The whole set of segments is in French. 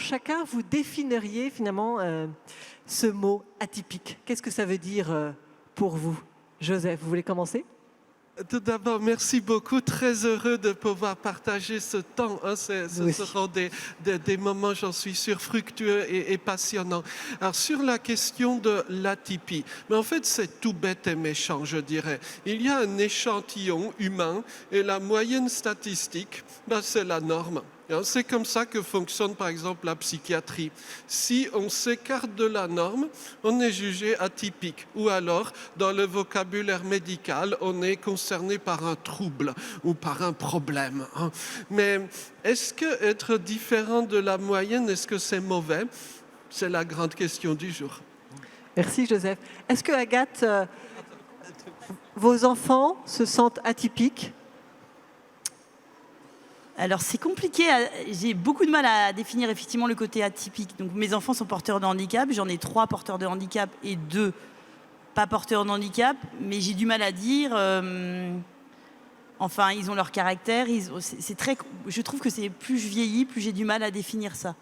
chacun, vous définiriez finalement ce mot atypique. Qu'est-ce que ça veut dire pour vous? Joseph, vous voulez commencer? Tout d'abord, merci beaucoup. Très heureux de pouvoir partager ce temps. Ce seront des moments, j'en suis sûr, fructueux et passionnants. Alors, sur la question de l'atypie, mais en fait, c'est tout bête et méchant, je dirais. Il y a un échantillon humain et la moyenne statistique, c'est la norme. C'est comme ça que fonctionne par exemple la psychiatrie. Si on s'écarte de la norme, on est jugé atypique. Ou alors, dans le vocabulaire médical, on est concerné par un trouble ou par un problème. Mais est-ce que être différent de la moyenne, est-ce que c'est mauvais? C'est la grande question du jour. Merci Joseph. Est-ce que Agathe, vos enfants se sentent atypiques? Alors c'est compliqué, j'ai beaucoup de mal à définir effectivement le côté atypique. Donc mes enfants sont porteurs de handicap, j'en ai 3 porteurs de handicap et 2 pas porteurs de handicap, mais j'ai du mal à dire, enfin ils ont leur caractère, je trouve que c'est plus je vieillis, plus j'ai du mal à définir ça.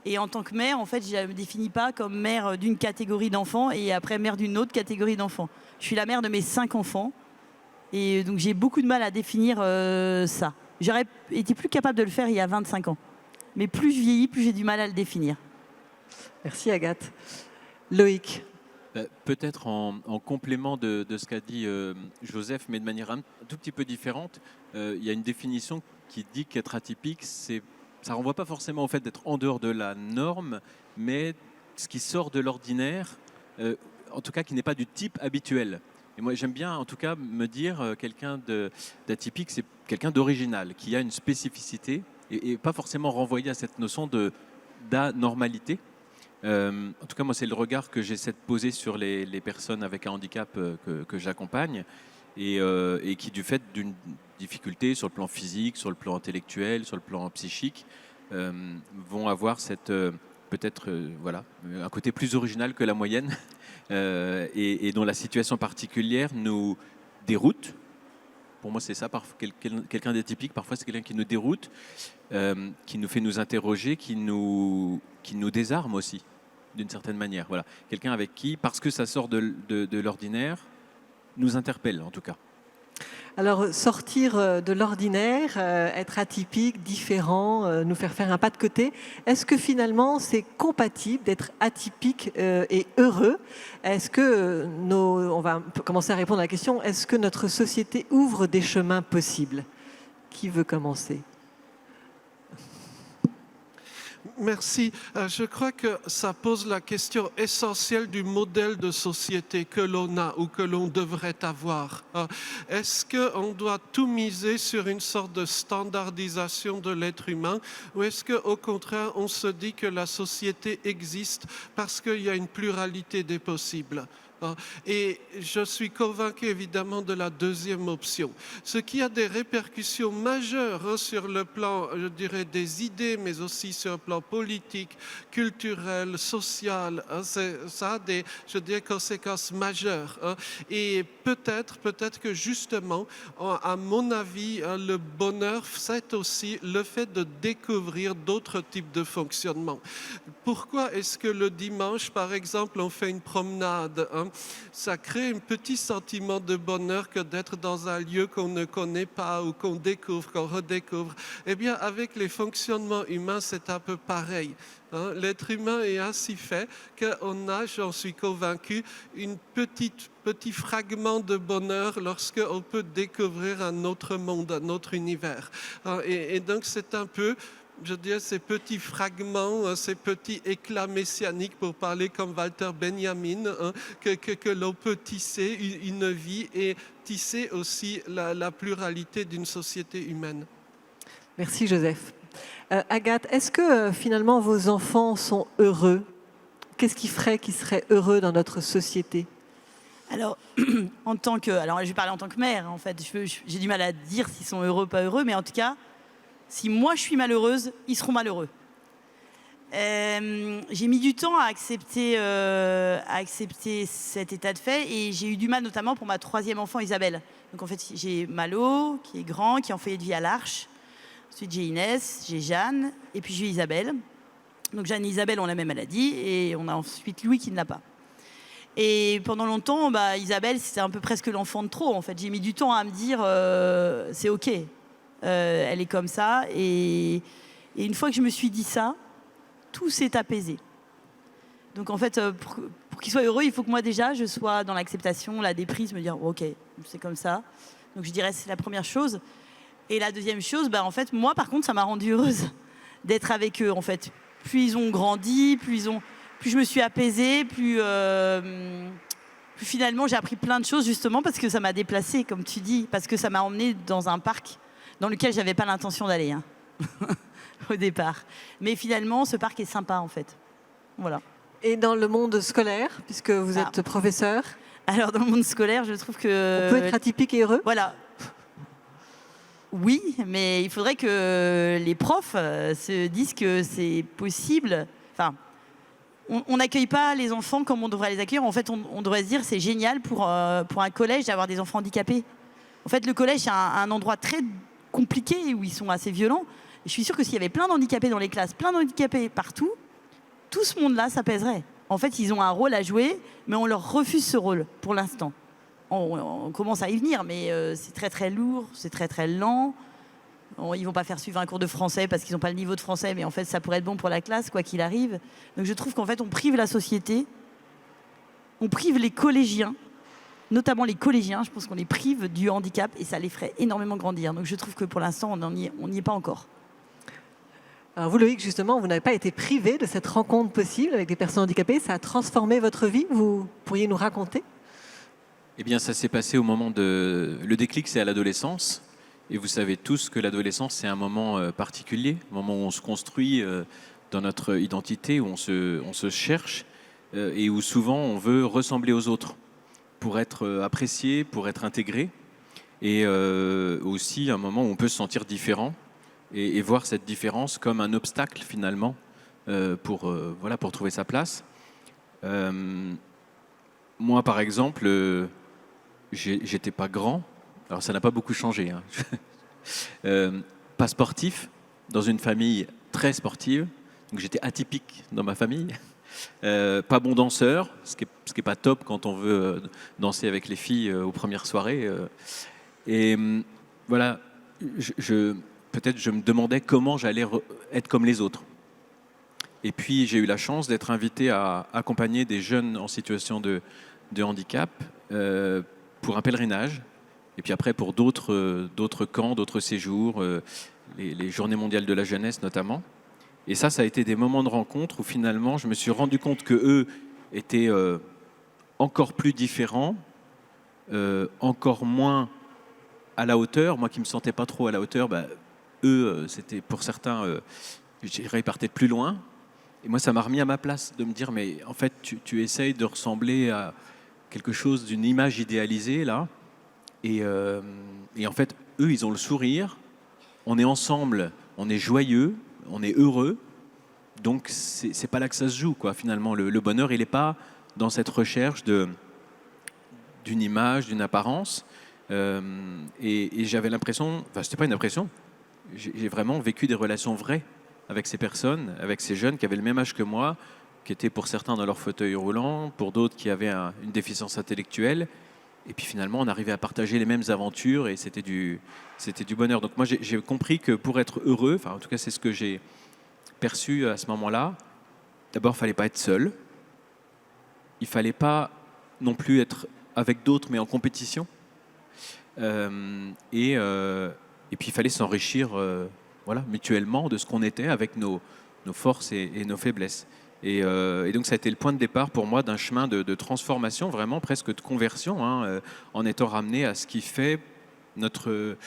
Et en tant que mère, en fait, je ne me définis pas comme mère d'une catégorie d'enfants et après mère d'une autre catégorie d'enfants. Je suis la mère de mes 5 enfants et donc j'ai beaucoup de mal à définir ça. J'aurais été plus capable de le faire il y a 25 ans. Mais plus je vieillis, plus j'ai du mal à le définir. Merci Agathe. Loïc. Peut-être en complément de ce qu'a dit Joseph, mais de manière un tout petit peu différente, il y a une définition qui dit qu'être atypique, ça ne renvoie pas forcément au fait d'être en dehors de la norme, mais ce qui sort de l'ordinaire, en tout cas qui n'est pas du type habituel. Et moi, j'aime bien, en tout cas, me dire quelqu'un d'atypique, c'est quelqu'un d'original, qui a une spécificité et pas forcément renvoyé à cette notion d'anormalité. En tout cas, moi, c'est le regard que j'essaie de poser sur les personnes avec un handicap que j'accompagne et qui, du fait d'une difficulté sur le plan physique, sur le plan intellectuel, sur le plan psychique, vont avoir peut-être un côté plus original que la moyenne et dont la situation particulière nous déroute. Pour moi, c'est ça, quelqu'un d'atypique, parfois c'est quelqu'un qui nous déroute, qui nous fait nous interroger, qui nous désarme aussi, d'une certaine manière. Voilà. Quelqu'un avec qui, parce que ça sort de l'ordinaire, nous interpelle en tout cas. Alors, sortir de l'ordinaire, être atypique, différent, nous faire un pas de côté, est-ce que finalement c'est compatible d'être atypique et heureux? Est-ce que on va commencer à répondre à la question, est-ce que notre société ouvre des chemins possibles? Qui veut commencer? Merci. Je crois que ça pose la question essentielle du modèle de société que l'on a ou que l'on devrait avoir. Est-ce qu'on doit tout miser sur une sorte de standardisation de l'être humain ou est-ce qu'au contraire, on se dit que la société existe parce qu'il y a une pluralité des possibles? Et je suis convaincu évidemment de la deuxième option, ce qui a des répercussions majeures sur le plan, je dirais, des idées, mais aussi sur le plan politique, culturel, social. Ça a des, je dirais, conséquences majeures. Et peut-être que justement, à mon avis, le bonheur, c'est aussi le fait de découvrir d'autres types de fonctionnement. Pourquoi est-ce que le dimanche, par exemple, on fait une promenade? Ça crée un petit sentiment de bonheur que d'être dans un lieu qu'on ne connaît pas ou qu'on découvre, qu'on redécouvre. Eh bien, avec les fonctionnements humains, c'est un peu pareil. L'être humain est ainsi fait qu'on a, j'en suis convaincu, un petit fragment de bonheur lorsqu'on peut découvrir un autre monde, un autre univers. Et donc, c'est un peu, je dirais, ces petits fragments, ces petits éclats messianiques, pour parler comme Walter Benjamin, que l'on peut tisser une vie et tisser aussi la pluralité d'une société humaine. Merci Joseph. Agathe, est-ce que finalement vos enfants sont heureux? Qu'est-ce qui ferait qu'ils seraient heureux dans notre société? Alors, alors je vais parler en tant que mère, en fait. J'ai du mal à dire s'ils sont heureux ou pas heureux, mais en tout cas, si moi je suis malheureuse, ils seront malheureux. J'ai mis du temps à accepter cet état de fait et j'ai eu du mal notamment pour ma 3e enfant Isabelle. Donc en fait j'ai Malo qui est grand, qui est en foyer de vie à l'Arche. Ensuite j'ai Inès, j'ai Jeanne et puis j'ai Isabelle. Donc Jeanne et Isabelle ont la même maladie et on a ensuite Louis qui ne l'a pas. Et pendant longtemps, Isabelle, c'était un peu presque l'enfant de trop. En fait, j'ai mis du temps à me dire, c'est ok, elle est comme ça. Et une fois que je me suis dit ça, tout s'est apaisé. Donc en fait, pour qu'il soit heureux, il faut que moi déjà, je sois dans l'acceptation, la déprise, me dire, ok, c'est comme ça. Donc je dirais, c'est la première chose. Et la deuxième chose, en fait, moi, par contre, ça m'a rendue heureuse d'être avec eux. En fait, plus ils ont grandi, plus je me suis apaisée, plus finalement j'ai appris plein de choses justement parce que ça m'a déplacée, comme tu dis, parce que ça m'a emmenée dans un parc dans lequel j'avais pas l'intention d'aller au départ. Mais finalement, ce parc est sympa en fait. Voilà. Et dans le monde scolaire, puisque vous êtes professeur? Alors dans le monde scolaire, je trouve que... On peut être atypique et heureux? Voilà. Oui, mais il faudrait que les profs se disent que c'est possible. Enfin, on n'accueille pas les enfants comme on devrait les accueillir. En fait, on devrait se dire c'est génial pour un collège d'avoir des enfants handicapés. En fait, le collège, c'est un endroit très compliqué où ils sont assez violents. Et je suis sûre que s'il y avait plein d'handicapés dans les classes, plein d'handicapés partout, tout ce monde-là s'apaiserait. En fait, ils ont un rôle à jouer, mais on leur refuse ce rôle pour l'instant. On commence à y venir, mais c'est très très lourd, c'est très très lent. Ils vont pas faire suivre un cours de français parce qu'ils n'ont pas le niveau de français, mais en fait ça pourrait être bon pour la classe, quoi qu'il arrive. Donc je trouve qu'en fait on prive la société, on prive les collégiens, notamment les collégiens, je pense qu'on les prive du handicap et ça les ferait énormément grandir. Donc je trouve que pour l'instant on n'y est pas encore. Alors vous, Loïc, justement, vous n'avez pas été privé de cette rencontre possible avec des personnes handicapées. Ça a transformé votre vie, vous pourriez nous raconter? Eh bien, ça s'est passé au moment de... Le déclic, c'est à l'adolescence. Et vous savez tous que l'adolescence, c'est un moment particulier, un moment où on se construit dans notre identité, où on se cherche et où souvent on veut ressembler aux autres pour être apprécié, pour être intégré. Et aussi un moment où on peut se sentir différent et voir cette différence comme un obstacle finalement pour trouver sa place. Moi, par exemple, j'étais pas grand. Alors, ça n'a pas beaucoup changé. Pas sportif, dans une famille très sportive. Donc, j'étais atypique dans ma famille. Pas bon danseur, ce qui est pas top quand on veut danser avec les filles aux premières soirées. Et voilà, peut-être je me demandais comment j'allais être comme les autres. Et puis, j'ai eu la chance d'être invité à accompagner des jeunes en situation de handicap pour un pèlerinage. Et puis après, pour d'autres camps, d'autres séjours, les Journées mondiales de la jeunesse notamment. Et ça a été des moments de rencontre où finalement, je me suis rendu compte qu'eux étaient encore plus différents, encore moins à la hauteur. Moi qui ne me sentais pas trop à la hauteur, eux, c'était pour certains, je dirais, ils partaient de plus loin. Et moi, ça m'a remis à ma place de me dire, mais en fait, tu essayes de ressembler à quelque chose d'une image idéalisée, là. Et en fait, eux, ils ont le sourire. On est ensemble, on est joyeux, on est heureux. Donc, c'est pas là que ça se joue, quoi. Finalement, le bonheur, il n'est pas dans cette recherche d'une image, d'une apparence. Et j'avais l'impression, enfin, c'était pas une impression, j'ai vraiment vécu des relations vraies avec ces personnes, avec ces jeunes qui avaient le même âge que moi, qui étaient pour certains dans leur fauteuil roulant, pour d'autres qui avaient une déficience intellectuelle. Et puis finalement, on arrivait à partager les mêmes aventures et c'était du bonheur. Donc moi, j'ai compris que pour être heureux, enfin en tout cas c'est ce que j'ai perçu à ce moment-là, d'abord, il ne fallait pas être seul. Il ne fallait pas non plus être avec d'autres, mais en compétition. Et puis il fallait s'enrichir mutuellement de ce qu'on était avec nos forces et nos faiblesses. Et donc ça a été le point de départ pour moi d'un chemin de transformation, vraiment presque de conversion, en étant ramené à ce qui fait notre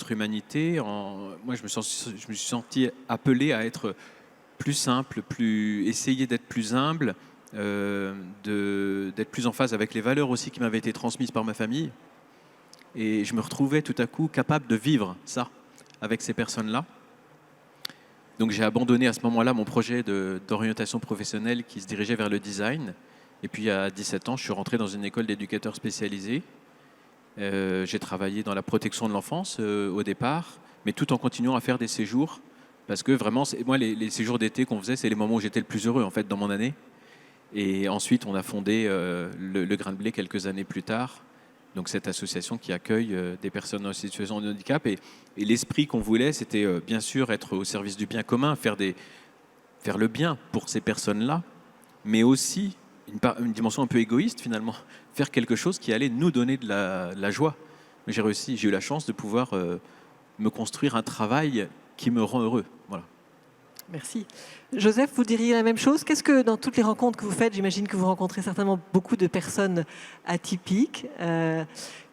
humanité. Moi, je me suis senti appelé à être plus simple, essayer d'être plus humble, d'être plus en phase avec les valeurs aussi qui m'avaient été transmises par ma famille. Et je me retrouvais tout à coup capable de vivre ça avec ces personnes-là. Donc j'ai abandonné à ce moment-là mon projet d'orientation professionnelle qui se dirigeait vers le design. Et puis à 17 ans, je suis rentré dans une école d'éducateurs spécialisés. J'ai travaillé dans la protection de l'enfance au départ, mais tout en continuant à faire des séjours Parce que vraiment, moi, les séjours d'été qu'on faisait, c'est les moments où j'étais le plus heureux en fait dans mon année. Et ensuite, on a fondé le Grain de Blé quelques années plus tard. Donc cette association qui accueille des personnes en situation de handicap. Et l'esprit qu'on voulait, c'était bien sûr être au service du bien commun, faire le bien pour ces personnes-là, mais aussi une dimension un peu égoïste finalement, faire quelque chose qui allait nous donner de la joie. J'ai eu la chance de pouvoir me construire un travail qui me rend heureux. Voilà. Merci. Joseph, vous diriez la même chose? Qu'est-ce que, dans toutes les rencontres que vous faites, j'imagine que vous rencontrez certainement beaucoup de personnes atypiques,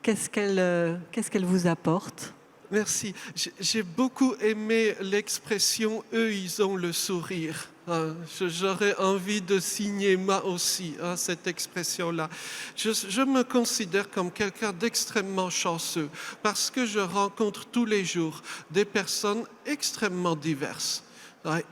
qu'est-ce qu'elles vous apportent? Merci. J'ai beaucoup aimé l'expression « eux, ils ont le sourire ». J'aurais envie de signer moi aussi cette expression-là. Je me considère comme quelqu'un d'extrêmement chanceux parce que je rencontre tous les jours des personnes extrêmement diverses.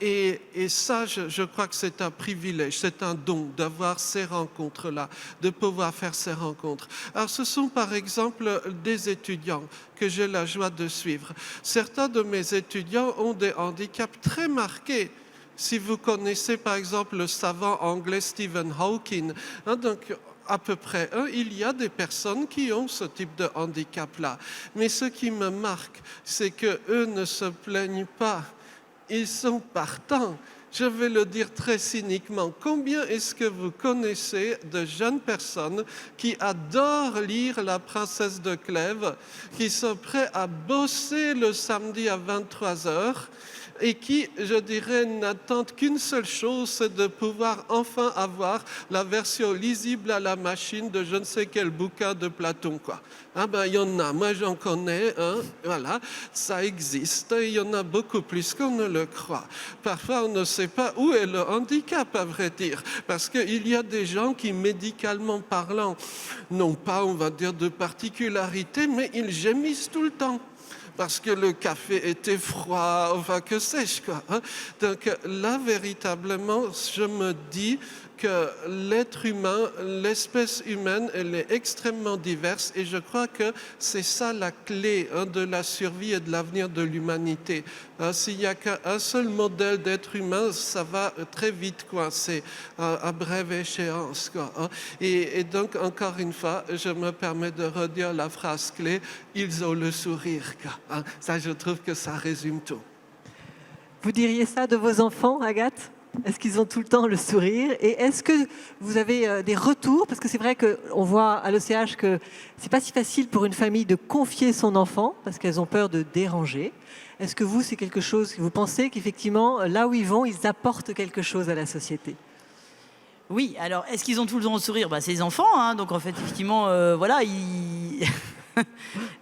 Et ça, je crois que c'est un privilège, c'est un don d'avoir ces rencontres-là, de pouvoir faire ces rencontres. Alors, ce sont par exemple des étudiants que j'ai la joie de suivre. Certains de mes étudiants ont des handicaps très marqués. Si vous connaissez par exemple le savant anglais Stephen Hawking, donc à peu près, il y a des personnes qui ont ce type de handicap-là. Mais ce qui me marque, c'est qu'eux ne se plaignent pas. Ils sont partants. Je vais le dire très cyniquement. Combien est-ce que vous connaissez de jeunes personnes qui adorent lire La Princesse de Clèves, qui sont prêts à bosser le samedi à 23h et qui, je dirais, n'attendent qu'une seule chose, c'est de pouvoir enfin avoir la version lisible à la machine de je ne sais quel bouquin de Platon, quoi. Ah ben, il y en a, moi j'en connais, voilà, ça existe, il y en a beaucoup plus qu'on ne le croit. Parfois, on ne sait pas où est le handicap, à vrai dire, parce qu'il y a des gens qui, médicalement parlant, n'ont pas, on va dire, de particularité, mais ils gémissent tout le temps. Parce que le café était froid, enfin que sais-je quoi. Donc là, véritablement, je me dis que l'être humain, l'espèce humaine, elle est extrêmement diverse et je crois que c'est ça la clé de la survie et de l'avenir de l'humanité. S'il n'y a qu'un seul modèle d'être humain, ça va très vite coincer à brève échéance, quoi. Et donc, encore une fois, je me permets de redire la phrase clé, ils ont le sourire, quoi. Ça, je trouve que ça résume tout. Vous diriez ça de vos enfants, Agathe? Est-ce qu'ils ont tout le temps le sourire? Et est-ce que vous avez des retours? Parce que c'est vrai qu'on voit à l'OCH que c'est pas si facile pour une famille de confier son enfant parce qu'elles ont peur de déranger. Est-ce que vous, c'est quelque chose que vous pensez qu'effectivement, là où ils vont, ils apportent quelque chose à la société? Oui, alors est-ce qu'ils ont tout le temps le sourire? C'est les enfants, donc en fait, effectivement, voilà,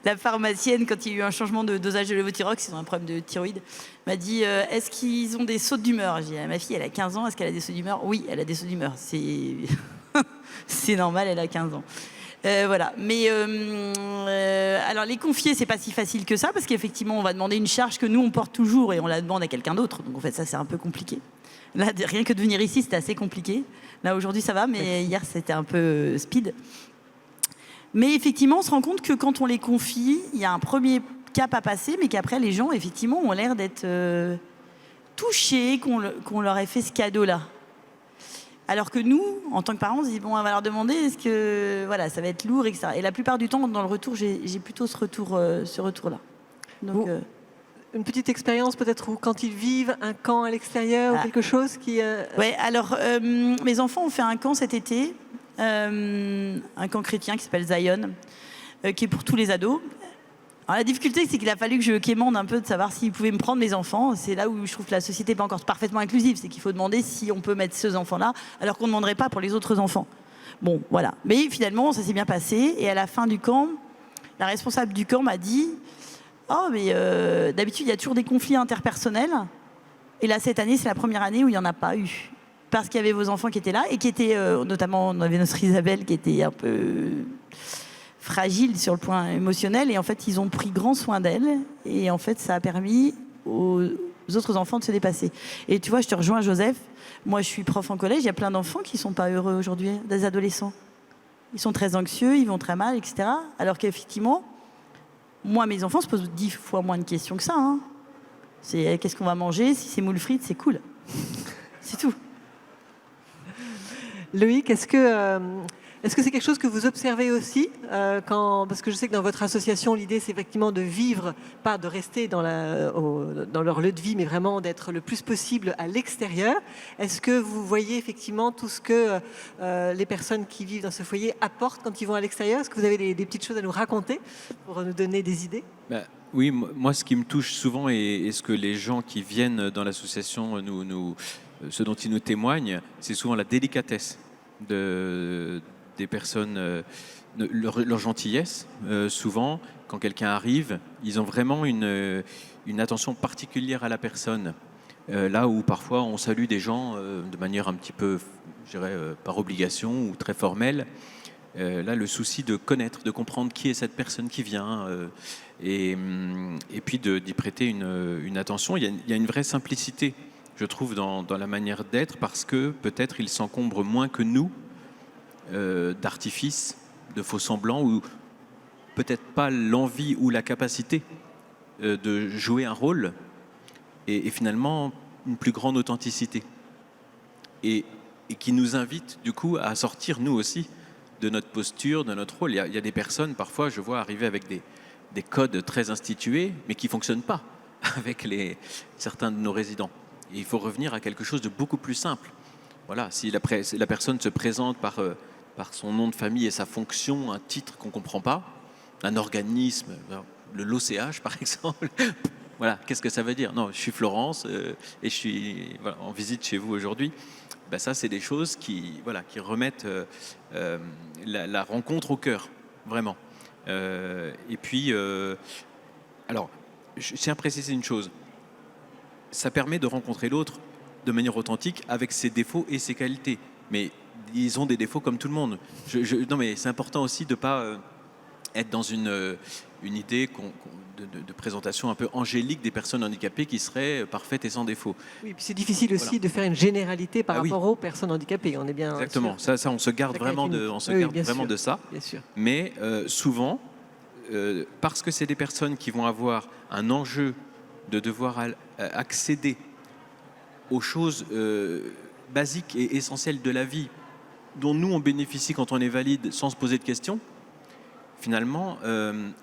la pharmacienne, quand il y a eu un changement de dosage de lévothyrox, ils ont un problème de thyroïde, m'a dit est-ce qu'ils ont des sautes d'humeur? J'ai dit ma fille, elle a 15 ans, est-ce qu'elle a des sautes d'humeur? Oui, elle a des sautes d'humeur, c'est normal, elle a 15 ans. Voilà, mais alors les confier, c'est pas si facile que ça, parce qu'effectivement, on va demander une charge que nous, on porte toujours et on la demande à quelqu'un d'autre, donc en fait, ça, c'est un peu compliqué. Là, rien que de venir ici, c'était assez compliqué. Là, aujourd'hui, ça va, mais hier, c'était un peu speed. Mais effectivement, on se rend compte que quand on les confie, il y a un premier cap à passer, mais qu'après, les gens, effectivement, ont l'air d'être touchés qu'on leur ait fait ce cadeau-là. Alors que nous, en tant que parents, on se dit, bon, on va leur demander, est-ce que voilà, ça va être lourd, etc. Et la plupart du temps, dans le retour, j'ai plutôt ce retour-là. Donc, une petite expérience peut-être où quand ils vivent un camp à l'extérieur ou quelque chose qui... Ouais, alors mes enfants ont fait un camp cet été, un camp chrétien qui s'appelle Zion, qui est pour tous les ados. Alors, la difficulté, c'est qu'il a fallu que je quémande un peu de savoir s'ils pouvaient me prendre mes enfants. C'est là où je trouve que la société n'est pas encore parfaitement inclusive. C'est qu'il faut demander si on peut mettre ces enfants-là, alors qu'on ne demanderait pas pour les autres enfants. Bon, voilà. Mais finalement, ça s'est bien passé. Et à la fin du camp, la responsable du camp m'a dit « Oh, mais d'habitude, il y a toujours des conflits interpersonnels. Et là, cette année, c'est la première année où il n'y en a pas eu. Parce qu'il y avait vos enfants qui étaient là et qui étaient, notamment, on avait notre Isabelle qui était un peu fragile sur le point émotionnel. Et en fait, ils ont pris grand soin d'elle. Et en fait, ça a permis aux autres enfants de se dépasser. Et tu vois, je te rejoins, Joseph. Moi, je suis prof en collège. Il y a plein d'enfants qui ne sont pas heureux aujourd'hui, des adolescents. Ils sont très anxieux, ils vont très mal, etc. Alors qu'effectivement, moi, mes enfants se posent 10 fois moins de questions que ça. C'est qu'est-ce qu'on va manger, si c'est moule frites, c'est cool. C'est tout. Loïc, est-ce que c'est quelque chose que vous observez aussi parce que je sais que dans votre association, l'idée c'est effectivement de vivre, pas de rester dans leur lieu de vie, mais vraiment d'être le plus possible à l'extérieur. Est-ce que vous voyez effectivement tout ce que les personnes qui vivent dans ce foyer apportent quand ils vont à l'extérieur? Est-ce que vous avez des petites choses à nous raconter pour nous donner des idées? Oui, moi ce qui me touche souvent et ce que les gens qui viennent dans l'association ce dont ils nous témoignent, c'est souvent la délicatesse des personnes, leur gentillesse. Souvent, quand quelqu'un arrive, ils ont vraiment une attention particulière à la personne. Là où parfois on salue des gens de manière un petit peu, je dirais, par obligation ou très formelle. Là, le souci de connaître, de comprendre qui est cette personne qui vient, et puis d'y prêter une attention. Il y a une vraie simplicité, je trouve, dans la manière d'être, parce que peut-être ils s'encombrent moins que nous d'artifices, de faux semblants, ou peut-être pas l'envie ou la capacité de jouer un rôle, et finalement une plus grande authenticité. Et qui nous invite du coup à sortir nous aussi de notre posture, de notre rôle. Il y a des personnes, parfois, je vois arriver avec des codes très institués, mais qui ne fonctionnent pas avec certains de nos résidents. Et il faut revenir à quelque chose de beaucoup plus simple. Voilà, si la personne se présente par son nom de famille et sa fonction, un titre qu'on ne comprend pas, un organisme, l'OCH par exemple, voilà, qu'est-ce que ça veut dire? Non, je suis Florence et je suis en visite chez vous aujourd'hui. Ça, c'est des choses qui remettent la rencontre au cœur, vraiment. Et puis, alors, je tiens à préciser une chose. Ça permet de rencontrer l'autre de manière authentique avec ses défauts et ses qualités. Mais ils ont des défauts comme tout le monde. Non, mais c'est important aussi de ne pas être dans une idée de présentation un peu angélique des personnes handicapées qui seraient parfaites et sans défaut. Oui, puis c'est difficile aussi de faire une généralité par rapport aux personnes handicapées. On est bien exactement. Ça, on se garde vraiment de ça. Bien sûr. Mais souvent, parce que c'est des personnes qui vont avoir un enjeu de devoir accéder aux choses basiques et essentielles de la vie, dont nous on bénéficie quand on est valide sans se poser de questions. Finalement,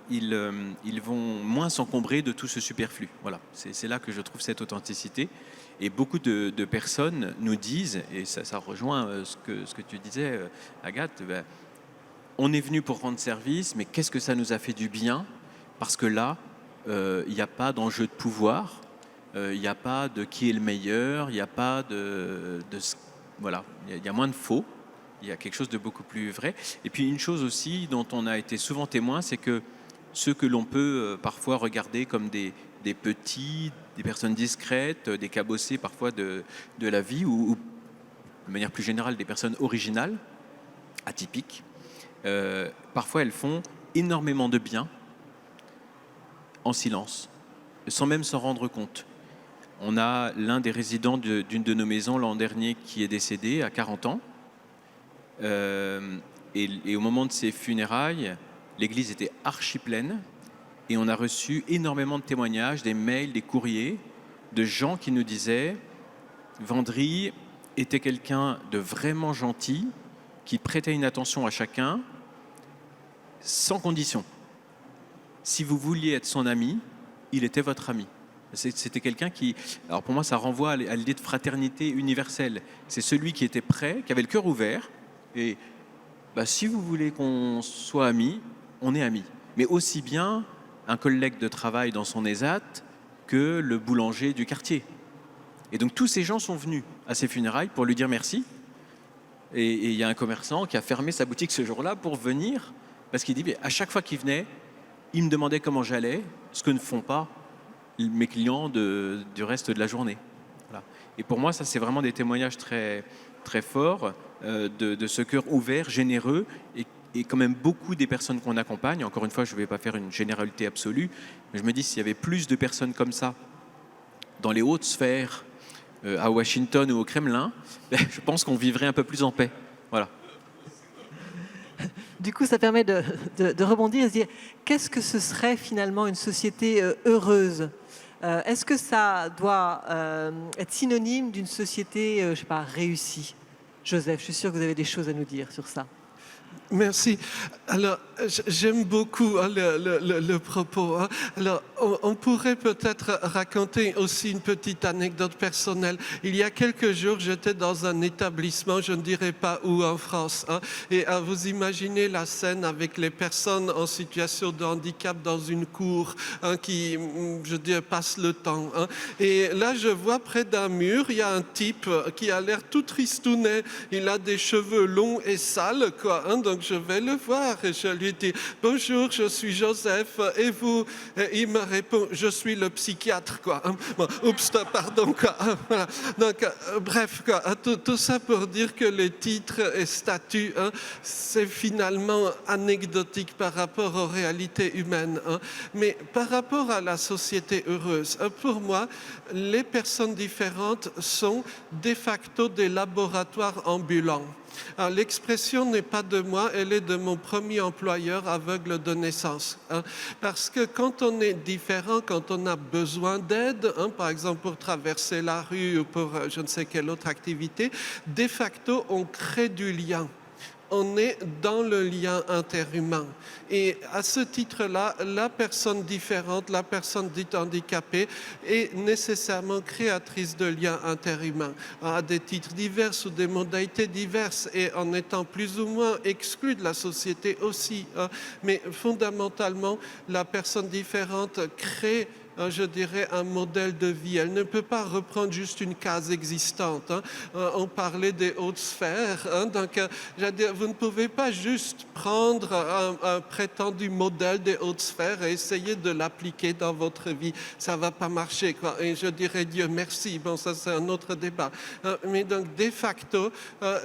ils vont moins s'encombrer de tout ce superflu. Voilà, c'est là que je trouve cette authenticité. Et beaucoup de personnes nous disent, et ça rejoint ce que tu disais, Agathe, on est venu pour rendre service, mais qu'est-ce que ça nous a fait du bien? Parce que là, il n'y a pas d'enjeu de pouvoir, il n'y a pas de qui est le meilleur, il n'y a pas voilà, il y a moins de faux. Il y a quelque chose de beaucoup plus vrai. Et puis une chose aussi dont on a été souvent témoin, c'est que ceux que l'on peut parfois regarder comme des petits, des personnes discrètes, des cabossés parfois de la vie, ou de manière plus générale des personnes originales, atypiques, parfois elles font énormément de bien en silence, sans même s'en rendre compte. On a l'un des résidents d'une de nos maisons l'an dernier qui est décédé à 40 ans. Et au moment de ses funérailles, l'église était archi pleine et on a reçu énormément de témoignages, des mails, des courriers de gens qui nous disaient Vendry était quelqu'un de vraiment gentil, qui prêtait une attention à chacun sans condition. Si vous vouliez être son ami, il était votre ami. C'était quelqu'un qui, alors pour moi ça renvoie à l'idée de fraternité universelle. C'est celui qui était prêt, qui avait le cœur ouvert. Et si vous voulez qu'on soit amis, on est amis. Mais aussi bien un collègue de travail dans son ESAT que le boulanger du quartier. Et donc tous ces gens sont venus à ses funérailles pour lui dire merci. Et il y a un commerçant qui a fermé sa boutique ce jour-là pour venir, parce qu'il dit, à chaque fois qu'il venait, il me demandait comment j'allais, ce que ne font pas mes clients du reste de la journée. Voilà. Et pour moi, ça c'est vraiment des témoignages très, très forts de ce cœur ouvert, généreux, et quand même beaucoup des personnes qu'on accompagne. Encore une fois, je ne vais pas faire une généralité absolue, mais je me dis s'il y avait plus de personnes comme ça dans les hautes sphères, à Washington ou au Kremlin, je pense qu'on vivrait un peu plus en paix. Voilà. Du coup, ça permet de rebondir et de se dire qu'est-ce que ce serait finalement une société heureuse? Est-ce que ça doit être synonyme d'une société, je sais pas, réussie? Joseph, je suis sûr que vous avez des choses à nous dire sur ça. Merci. Alors, j'aime beaucoup hein, le propos. Hein. Alors, on pourrait peut-être raconter aussi une petite anecdote personnelle. Il y a quelques jours, j'étais dans un établissement, je ne dirais pas où, en France. Hein, et vous imaginez la scène avec les personnes en situation de handicap dans une cour hein, qui, je dirais, passe le temps. Hein. Et là, je vois près d'un mur, il y a un type qui a l'air tout tristounet. Il a des cheveux longs et sales, quoi. Hein, donc, je vais le voir et je lui dis « Bonjour, je suis Joseph. Et vous ?» Et il me répond « Je suis le psychiatre. » quoi. Bon, oups, pardon. Quoi. Voilà. Donc, bref, quoi. Tout ça pour dire que les titres et statuts, hein, c'est finalement anecdotique par rapport aux réalités humaines. Hein. Mais par rapport à la société heureuse, pour moi, les personnes différentes sont de facto des laboratoires ambulants. L'expression n'est pas de moi, elle est de mon premier employeur aveugle de naissance. Hein, parce que quand on est différent, quand on a besoin d'aide, hein, par exemple pour traverser la rue ou pour je ne sais quelle autre activité, de facto on crée du lien. On est dans le lien interhumain. Et à ce titre-là, la personne différente, la personne dite handicapée, est nécessairement créatrice de liens interhumains, à des titres divers ou des modalités diverses, et en étant plus ou moins exclue de la société aussi. Mais fondamentalement, la personne différente crée je dirais, un modèle de vie. Elle ne peut pas reprendre juste une case existante. Hein. On parlait des hautes sphères. Hein. Donc, vous ne pouvez pas juste prendre un prétendu modèle des hautes sphères et essayer de l'appliquer dans votre vie. Ça ne va pas marcher, quoi. Et je dirais Dieu merci. Bon, ça, c'est un autre débat. Mais donc, de facto,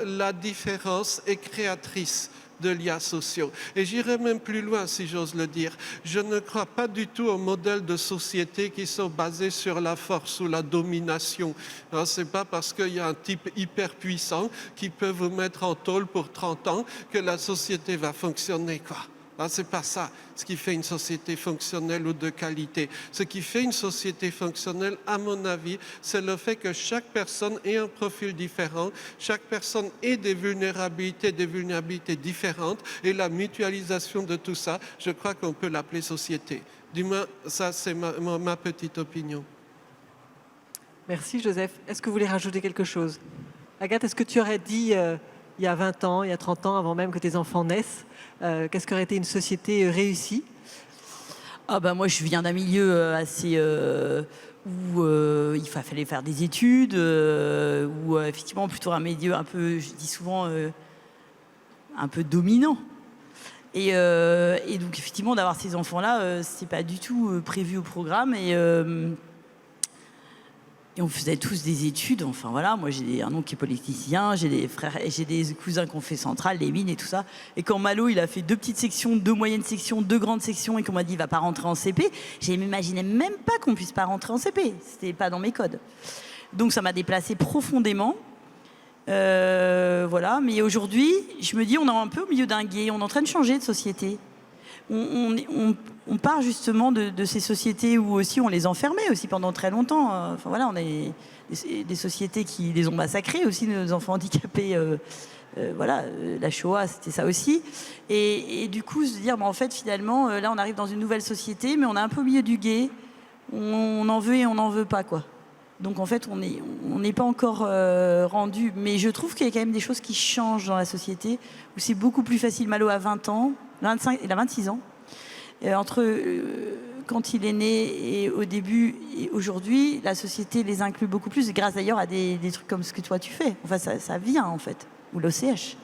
la différence est créatrice de liens sociaux. Et j'irai même plus loin, si j'ose le dire. Je ne crois pas du tout aux modèles de société qui sont basés sur la force ou la domination. Ce n'est pas parce qu'il y a un type hyper puissant qui peut vous mettre en tôle pour 30 ans que la société va fonctionner, quoi. Ce n'est pas ça ce qui fait une société fonctionnelle ou de qualité. Ce qui fait une société fonctionnelle, à mon avis, c'est le fait que chaque personne ait un profil différent, chaque personne ait des vulnérabilités différentes, et la mutualisation de tout ça, je crois qu'on peut l'appeler société. Du moins, ça c'est ma petite opinion. Merci Joseph. Est-ce que vous voulez rajouter quelque chose? Agathe, est-ce que tu aurais dit il y a 20 ans, il y a 30 ans, avant même que tes enfants naissent, qu'est-ce qu'aurait été une société réussie? Moi, je viens d'un milieu assez où il fallait faire des études, où effectivement plutôt un milieu un peu, je dis souvent, un peu dominant. Et donc effectivement, d'avoir ces enfants-là, c'est pas du tout prévu au programme. Et on faisait tous des études, enfin voilà, moi j'ai un oncle qui est politicien, j'ai des frères, j'ai des cousins qui ont fait Centrale, les mines et tout ça. Et quand Malo, il a fait 2 petites sections, 2 moyennes sections, 2 grandes sections et qu'on m'a dit il va pas rentrer en CP, j'ai m'imaginé même pas qu'on puisse pas rentrer en CP, c'était pas dans mes codes. Donc ça m'a déplacée profondément. Voilà, mais aujourd'hui, je me dis on est un peu au milieu d'un gué, on est en train de changer de société. On part justement de ces sociétés où aussi on les enfermait aussi pendant très longtemps. Enfin voilà, on est des sociétés qui les ont massacrés aussi, nos enfants handicapés. Voilà, la Shoah, c'était ça aussi. Et du coup, se dire, en fait, finalement, là, on arrive dans une nouvelle société, mais on est un peu au milieu du gué. On en veut et on n'en veut pas, quoi. Donc en fait, on n'est pas encore rendu. Mais je trouve qu'il y a quand même des choses qui changent dans la société, où c'est beaucoup plus facile. Malo a 20 ans, 25, il a 26 ans. Entre quand il est né et au début et aujourd'hui, la société les inclut beaucoup plus, et grâce d'ailleurs à des trucs comme ce que toi tu fais. Enfin, ça vient en fait, ou l'OCH.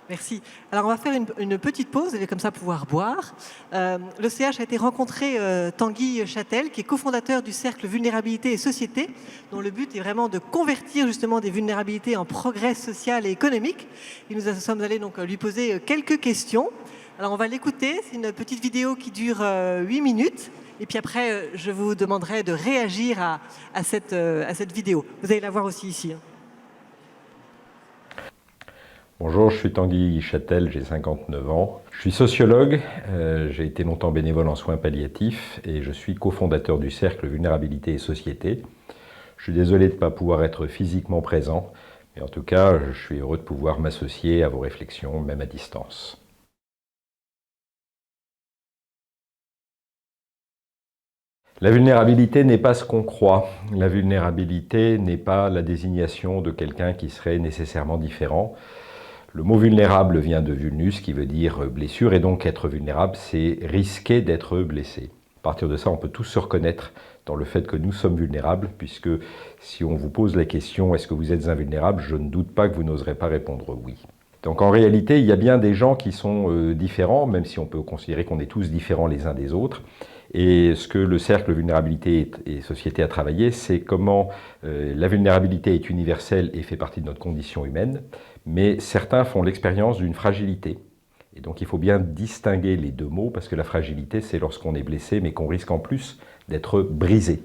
Merci. Alors, on va faire une petite pause, et comme ça pouvoir boire. L'OCH a été rencontré Tanguy Châtel, qui est cofondateur du Cercle Vulnérabilité et Société, dont le but est vraiment de convertir justement des vulnérabilités en progrès social et économique. Et nous sommes allés donc lui poser quelques questions. Alors, on va l'écouter. C'est une petite vidéo qui dure 8 minutes. Et puis après, je vous demanderai de réagir à cette vidéo. Vous allez la voir aussi ici. Bonjour, je suis Tanguy Châtel, j'ai 59 ans. Je suis sociologue, j'ai été longtemps bénévole en soins palliatifs et je suis cofondateur du Cercle Vulnérabilité et Société. Je suis désolé de ne pas pouvoir être physiquement présent, mais en tout cas, je suis heureux de pouvoir m'associer à vos réflexions, même à distance. La vulnérabilité n'est pas ce qu'on croit. La vulnérabilité n'est pas la désignation de quelqu'un qui serait nécessairement différent. Le mot vulnérable vient de vulnus, qui veut dire blessure, et donc être vulnérable, c'est risquer d'être blessé. À partir de ça, on peut tous se reconnaître dans le fait que nous sommes vulnérables, puisque si on vous pose la question « est-ce que vous êtes invulnérable ?», je ne doute pas que vous n'oserez pas répondre « oui ». Donc en réalité, il y a bien des gens qui sont différents, même si on peut considérer qu'on est tous différents les uns des autres. Et ce que le Cercle Vulnérabilité et Société a travaillé, c'est comment la vulnérabilité est universelle et fait partie de notre condition humaine, mais certains font l'expérience d'une fragilité. Et donc il faut bien distinguer les deux mots, parce que la fragilité, c'est lorsqu'on est blessé, mais qu'on risque en plus d'être brisé.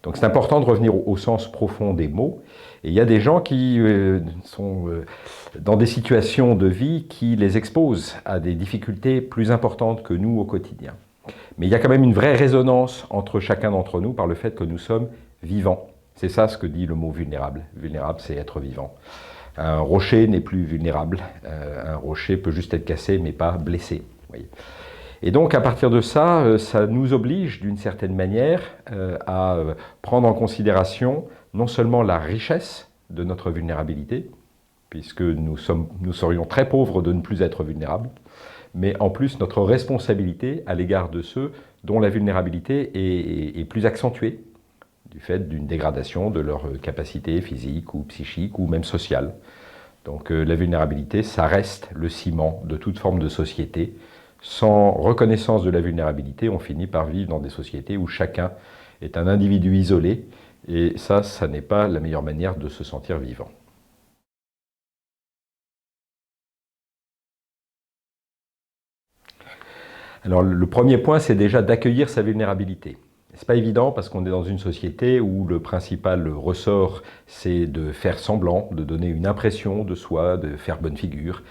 Donc c'est important de revenir au sens profond des mots. Et il y a des gens qui sont dans des situations de vie qui les exposent à des difficultés plus importantes que nous au quotidien. Mais il y a quand même une vraie résonance entre chacun d'entre nous par le fait que nous sommes vivants. C'est ça ce que dit le mot vulnérable. Vulnérable, c'est être vivant. Un rocher n'est plus vulnérable. Un rocher peut juste être cassé, mais pas blessé. Voyez. Et donc, à partir de ça, ça nous oblige, d'une certaine manière, à prendre en considération non seulement la richesse de notre vulnérabilité, puisque nous serions très pauvres de ne plus être vulnérables, mais en plus notre responsabilité à l'égard de ceux dont la vulnérabilité est plus accentuée, du fait d'une dégradation de leur capacité physique ou psychique ou même sociale. Donc la vulnérabilité, ça reste le ciment de toute forme de société. Sans reconnaissance de la vulnérabilité, on finit par vivre dans des sociétés où chacun est un individu isolé, et ça n'est pas la meilleure manière de se sentir vivant. Alors le premier point, c'est déjà d'accueillir sa vulnérabilité. C'est pas évident parce qu'on est dans une société où le principal ressort, c'est de faire semblant, de donner une impression de soi, de faire bonne figure,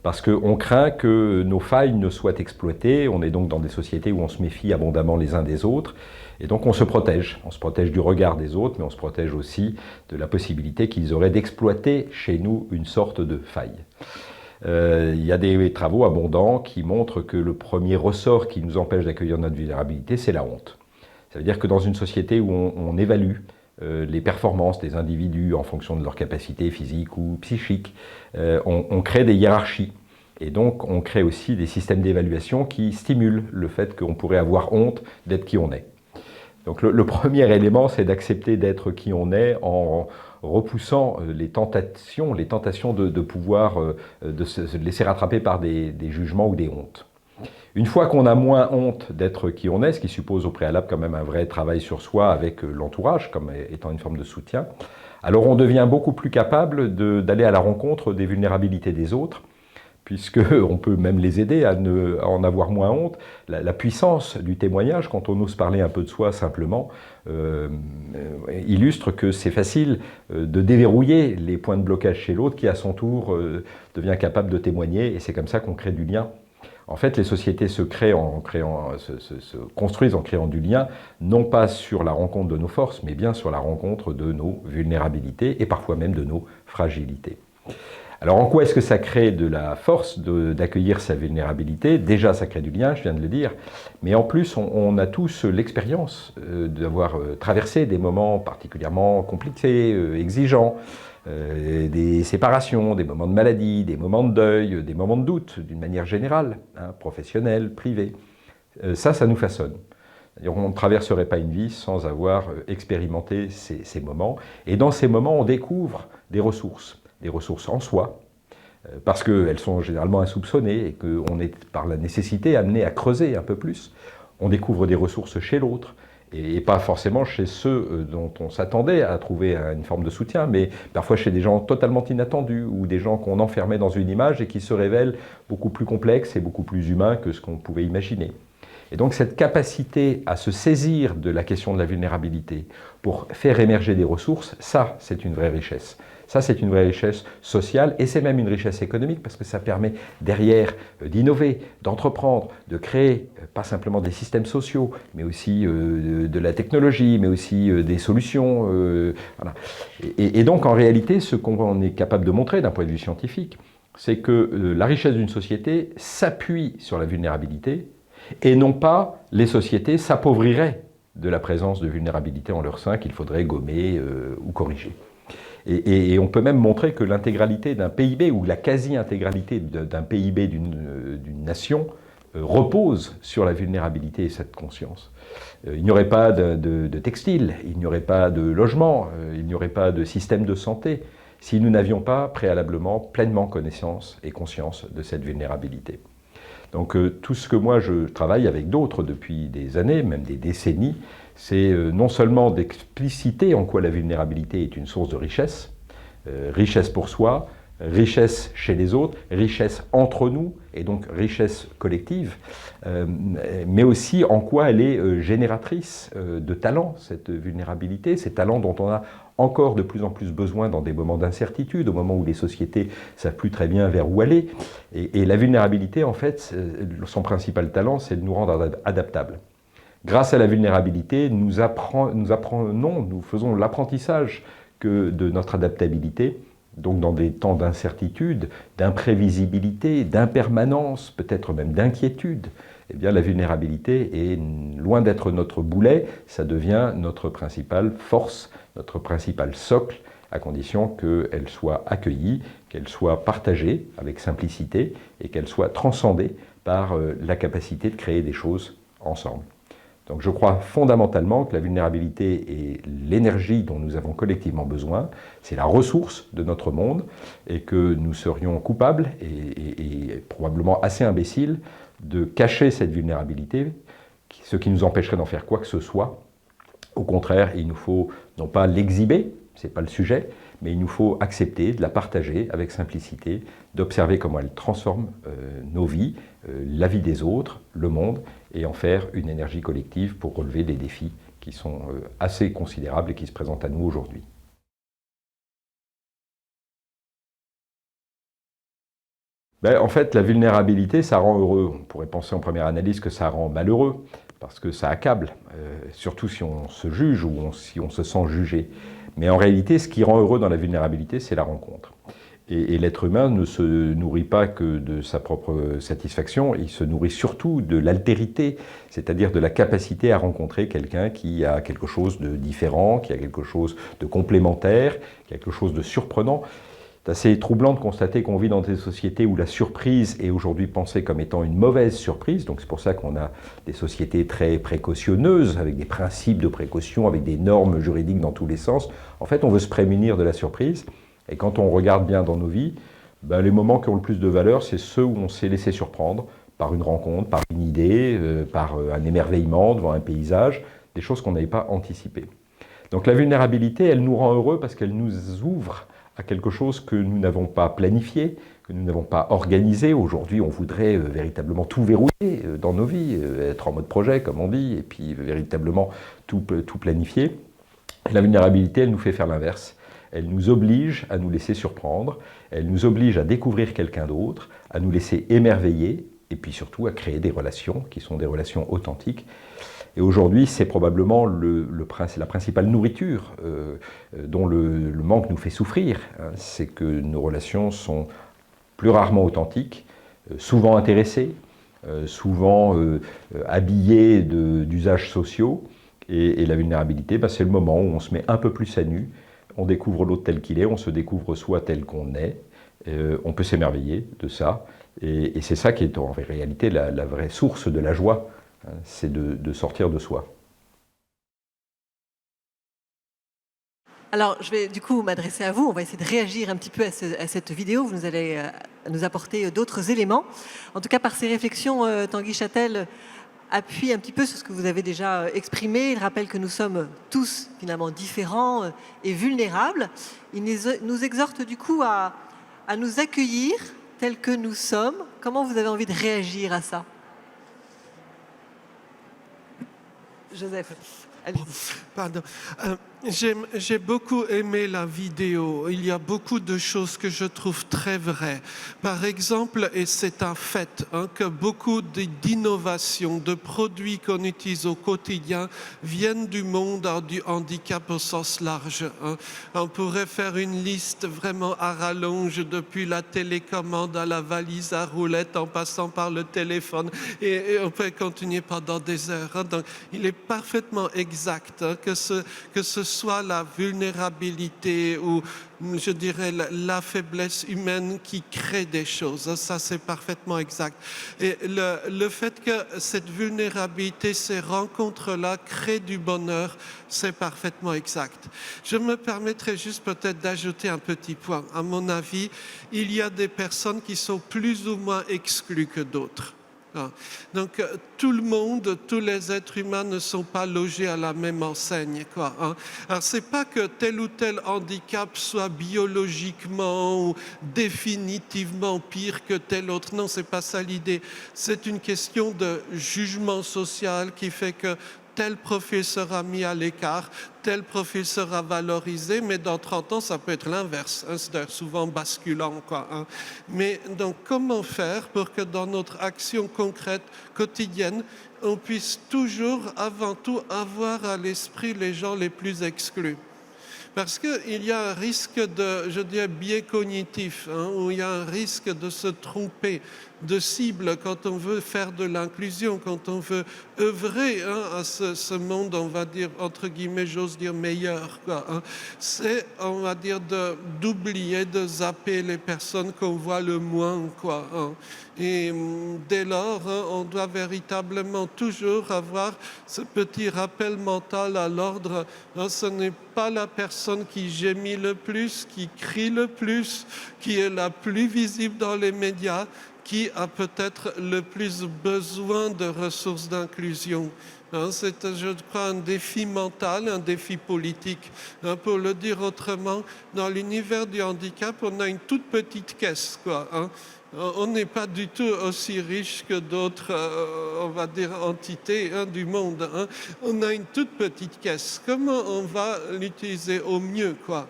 parce qu'on craint que nos failles ne soient exploitées. On est donc dans des sociétés où on se méfie abondamment les uns des autres, et donc on se protège. On se protège du regard des autres, mais on se protège aussi de la possibilité qu'ils auraient d'exploiter chez nous une sorte de faille. Il y a des travaux abondants qui montrent que le premier ressort qui nous empêche d'accueillir notre vulnérabilité, c'est la honte. Ça veut dire que dans une société où on évalue les performances des individus en fonction de leurs capacités physiques ou psychiques, on crée des hiérarchies. Et donc on crée aussi des systèmes d'évaluation qui stimulent le fait qu'on pourrait avoir honte d'être qui on est. Donc le premier élément, c'est d'accepter d'être qui on est en repoussant les tentations de pouvoir de se laisser rattraper par des jugements ou des hontes. Une fois qu'on a moins honte d'être qui on est, ce qui suppose au préalable quand même un vrai travail sur soi avec l'entourage comme étant une forme de soutien, alors on devient beaucoup plus capable d'aller à la rencontre des vulnérabilités des autres, puisqu'on peut même les aider à en avoir moins honte. La puissance du témoignage, quand on ose parler un peu de soi simplement, illustre que c'est facile de déverrouiller les points de blocage chez l'autre qui, à son tour, devient capable de témoigner, et c'est comme ça qu'on crée du lien. En fait, les sociétés se construisent en créant du lien, non pas sur la rencontre de nos forces, mais bien sur la rencontre de nos vulnérabilités, et parfois même de nos fragilités. Alors en quoi est-ce que ça crée de la force d'accueillir sa vulnérabilité? Déjà, ça crée du lien, je viens de le dire, mais en plus, on a tous l'expérience d'avoir traversé des moments particulièrement compliqués, exigeants, des séparations, des moments de maladie, des moments de deuil, des moments de doute, d'une manière générale, hein, professionnelle, privée. Ça nous façonne. On ne traverserait pas une vie sans avoir expérimenté ces moments, et dans ces moments, on découvre des ressources en soi, parce qu'elles sont généralement insoupçonnées et qu'on est par la nécessité amené à creuser un peu plus. On découvre des ressources chez l'autre, et pas forcément chez ceux dont on s'attendait à trouver une forme de soutien, mais parfois chez des gens totalement inattendus, ou des gens qu'on enfermait dans une image et qui se révèlent beaucoup plus complexes et beaucoup plus humains que ce qu'on pouvait imaginer. Et donc cette capacité à se saisir de la question de la vulnérabilité pour faire émerger des ressources, ça c'est une vraie richesse. Ça, c'est une vraie richesse sociale et c'est même une richesse économique parce que ça permet derrière d'innover, d'entreprendre, de créer pas simplement des systèmes sociaux, mais aussi de la technologie, mais aussi des solutions. Voilà. Et donc, en réalité, ce qu'on est capable de montrer d'un point de vue scientifique, c'est que la richesse d'une société s'appuie sur la vulnérabilité et non pas les sociétés s'appauvriraient de la présence de vulnérabilité en leur sein qu'il faudrait gommer ou corriger. Et on peut même montrer que l'intégralité d'un PIB ou la quasi-intégralité d'un PIB d'une nation repose sur la vulnérabilité et cette conscience. Il n'y aurait pas de textile, il n'y aurait pas de logement, il n'y aurait pas de système de santé si nous n'avions pas préalablement pleinement connaissance et conscience de cette vulnérabilité. Donc tout ce que moi je travaille avec d'autres depuis des années, même des décennies, c'est non seulement d'expliciter en quoi la vulnérabilité est une source de richesse, richesse pour soi, richesse chez les autres, richesse entre nous, et donc richesse collective, mais aussi en quoi elle est génératrice de talents, cette vulnérabilité, ces talents dont on a encore de plus en plus besoin dans des moments d'incertitude, au moment où les sociétés ne savent plus très bien vers où aller. Et la vulnérabilité, en fait, son principal talent, c'est de nous rendre adaptables. Grâce à la vulnérabilité, nous faisons l'apprentissage de notre adaptabilité, donc dans des temps d'incertitude, d'imprévisibilité, d'impermanence, peut-être même d'inquiétude. Eh bien, la vulnérabilité est loin d'être notre boulet, ça devient notre principale force, notre principal socle, à condition qu'elle soit accueillie, qu'elle soit partagée avec simplicité et qu'elle soit transcendée par la capacité de créer des choses ensemble. Donc je crois fondamentalement que la vulnérabilité est l'énergie dont nous avons collectivement besoin, c'est la ressource de notre monde, et que nous serions coupables et probablement assez imbéciles de cacher cette vulnérabilité, ce qui nous empêcherait d'en faire quoi que ce soit. Au contraire, il nous faut non pas l'exhiber, ce n'est pas le sujet, mais il nous faut accepter de la partager avec simplicité, d'observer comment elle transforme nos vies, la vie des autres, le monde, et en faire une énergie collective pour relever des défis qui sont assez considérables et qui se présentent à nous aujourd'hui. En fait, la vulnérabilité, ça rend heureux. On pourrait penser en première analyse que ça rend malheureux, parce que ça accable, surtout si on se juge ou si on se sent jugé. Mais en réalité, ce qui rend heureux dans la vulnérabilité, c'est la rencontre. Et l'être humain ne se nourrit pas que de sa propre satisfaction, il se nourrit surtout de l'altérité, c'est-à-dire de la capacité à rencontrer quelqu'un qui a quelque chose de différent, qui a quelque chose de complémentaire, qui a quelque chose de surprenant. C'est assez troublant de constater qu'on vit dans des sociétés où la surprise est aujourd'hui pensée comme étant une mauvaise surprise. Donc c'est pour ça qu'on a des sociétés très précautionneuses, avec des principes de précaution, avec des normes juridiques dans tous les sens. En fait, on veut se prémunir de la surprise. Et quand on regarde bien dans nos vies, les moments qui ont le plus de valeur, c'est ceux où on s'est laissé surprendre par une rencontre, par une idée, par un émerveillement devant un paysage, des choses qu'on n'avait pas anticipées. Donc la vulnérabilité, elle nous rend heureux parce qu'elle nous ouvre à quelque chose que nous n'avons pas planifié, que nous n'avons pas organisé. Aujourd'hui, on voudrait véritablement tout verrouiller dans nos vies, être en mode projet, comme on dit, et puis véritablement tout planifier. Et la vulnérabilité, elle nous fait faire l'inverse. Elle nous oblige à nous laisser surprendre, elle nous oblige à découvrir quelqu'un d'autre, à nous laisser émerveiller, et puis surtout à créer des relations qui sont des relations authentiques. Et aujourd'hui, c'est probablement la principale nourriture dont le manque nous fait souffrir. C'est que nos relations sont plus rarement authentiques, souvent intéressées, souvent habillées d'usages sociaux. Et la vulnérabilité, c'est le moment où on se met un peu plus à nu, on découvre l'autre tel qu'il est, on se découvre soi tel qu'on est, on peut s'émerveiller de ça, et c'est ça qui est en réalité la vraie source de la joie, hein, c'est de sortir de soi. Alors, je vais du coup m'adresser à vous, on va essayer de réagir un petit peu à cette vidéo, vous allez nous apporter d'autres éléments. En tout cas, par ces réflexions, Tanguy Châtel appuie un petit peu sur ce que vous avez déjà exprimé. Il rappelle que nous sommes tous finalement différents et vulnérables. Il nous exhorte du coup à nous accueillir tels que nous sommes. Comment vous avez envie de réagir à ça ? Joseph, allez-y. Pardon. J'ai beaucoup aimé la vidéo. Il y a beaucoup de choses que je trouve très vraies. Par exemple, et c'est un fait, que beaucoup d'innovations, de produits qu'on utilise au quotidien viennent du monde du handicap au sens large. On pourrait faire une liste vraiment à rallonge depuis la télécommande à la valise à roulettes en passant par le téléphone et on peut continuer pendant des heures. Donc, il est parfaitement exact que ce soit la vulnérabilité ou, je dirais, la faiblesse humaine qui crée des choses. Ça, c'est parfaitement exact. Et le fait que cette vulnérabilité, ces rencontres-là créent du bonheur, c'est parfaitement exact. Je me permettrai juste peut-être d'ajouter un petit point. À mon avis, il y a des personnes qui sont plus ou moins exclues que d'autres. Donc, tout le monde, tous les êtres humains ne sont pas logés à la même enseigne, quoi. Alors, c'est pas que tel ou tel handicap soit biologiquement ou définitivement pire que tel autre. Non, c'est pas ça l'idée. C'est une question de jugement social qui fait que tel profil sera mis à l'écart, tel profil sera valorisé, mais dans 30 ans, ça peut être l'inverse. C'est souvent basculant, quoi. Mais donc, comment faire pour que dans notre action concrète, quotidienne, on puisse toujours, avant tout, avoir à l'esprit les gens les plus exclus? Parce qu'il y a un risque de, je dirais, biais cognitif, où il y a un risque de se tromper de cible quand on veut faire de l'inclusion, quand on veut œuvrer à ce monde, on va dire, entre guillemets, j'ose dire, meilleur. C'est, on va dire, d'oublier, de zapper les personnes qu'on voit le moins, quoi. Et dès lors, on doit véritablement toujours avoir ce petit rappel mental à l'ordre. Ce n'est pas la personne qui gémit le plus, qui crie le plus, qui est la plus visible dans les médias, qui a peut-être le plus besoin de ressources d'inclusion. C'est, je crois, un défi mental, un défi politique. Pour le dire autrement, dans l'univers du handicap, on a une toute petite caisse, quoi. On n'est pas du tout aussi riche que d'autres, on va dire, entités du monde. On a une toute petite caisse. Comment on va l'utiliser au mieux, quoi?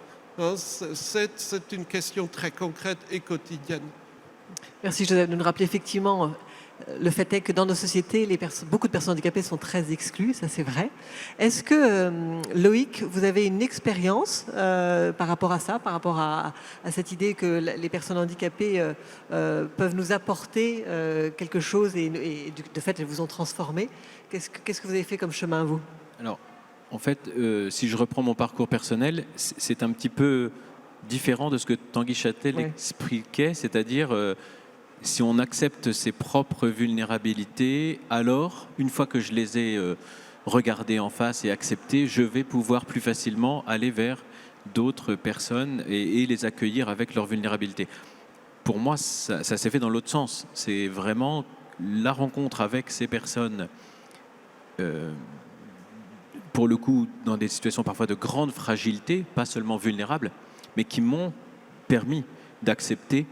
C'est une question très concrète et quotidienne. Merci Joseph de nous rappeler effectivement. Le fait est que dans nos sociétés, beaucoup de personnes handicapées sont très exclues, ça c'est vrai. Est-ce que, Loïc, vous avez une expérience par rapport à ça, par rapport à cette idée que les personnes handicapées peuvent nous apporter quelque chose et de fait, elles vous ont transformé? Qu'est-ce que vous avez fait comme chemin, vous? Alors, en fait, si je reprends mon parcours personnel, c'est un petit peu différent de ce que Tanguy Châtel expliquait, c'est-à-dire... si on accepte ses propres vulnérabilités, alors, une fois que je les ai regardées en face et acceptées, je vais pouvoir plus facilement aller vers d'autres personnes et les accueillir avec leur vulnérabilité. Pour moi, ça s'est fait dans l'autre sens. C'est vraiment la rencontre avec ces personnes, pour le coup, dans des situations parfois de grande fragilité, pas seulement vulnérables, mais qui m'ont permis d'accepter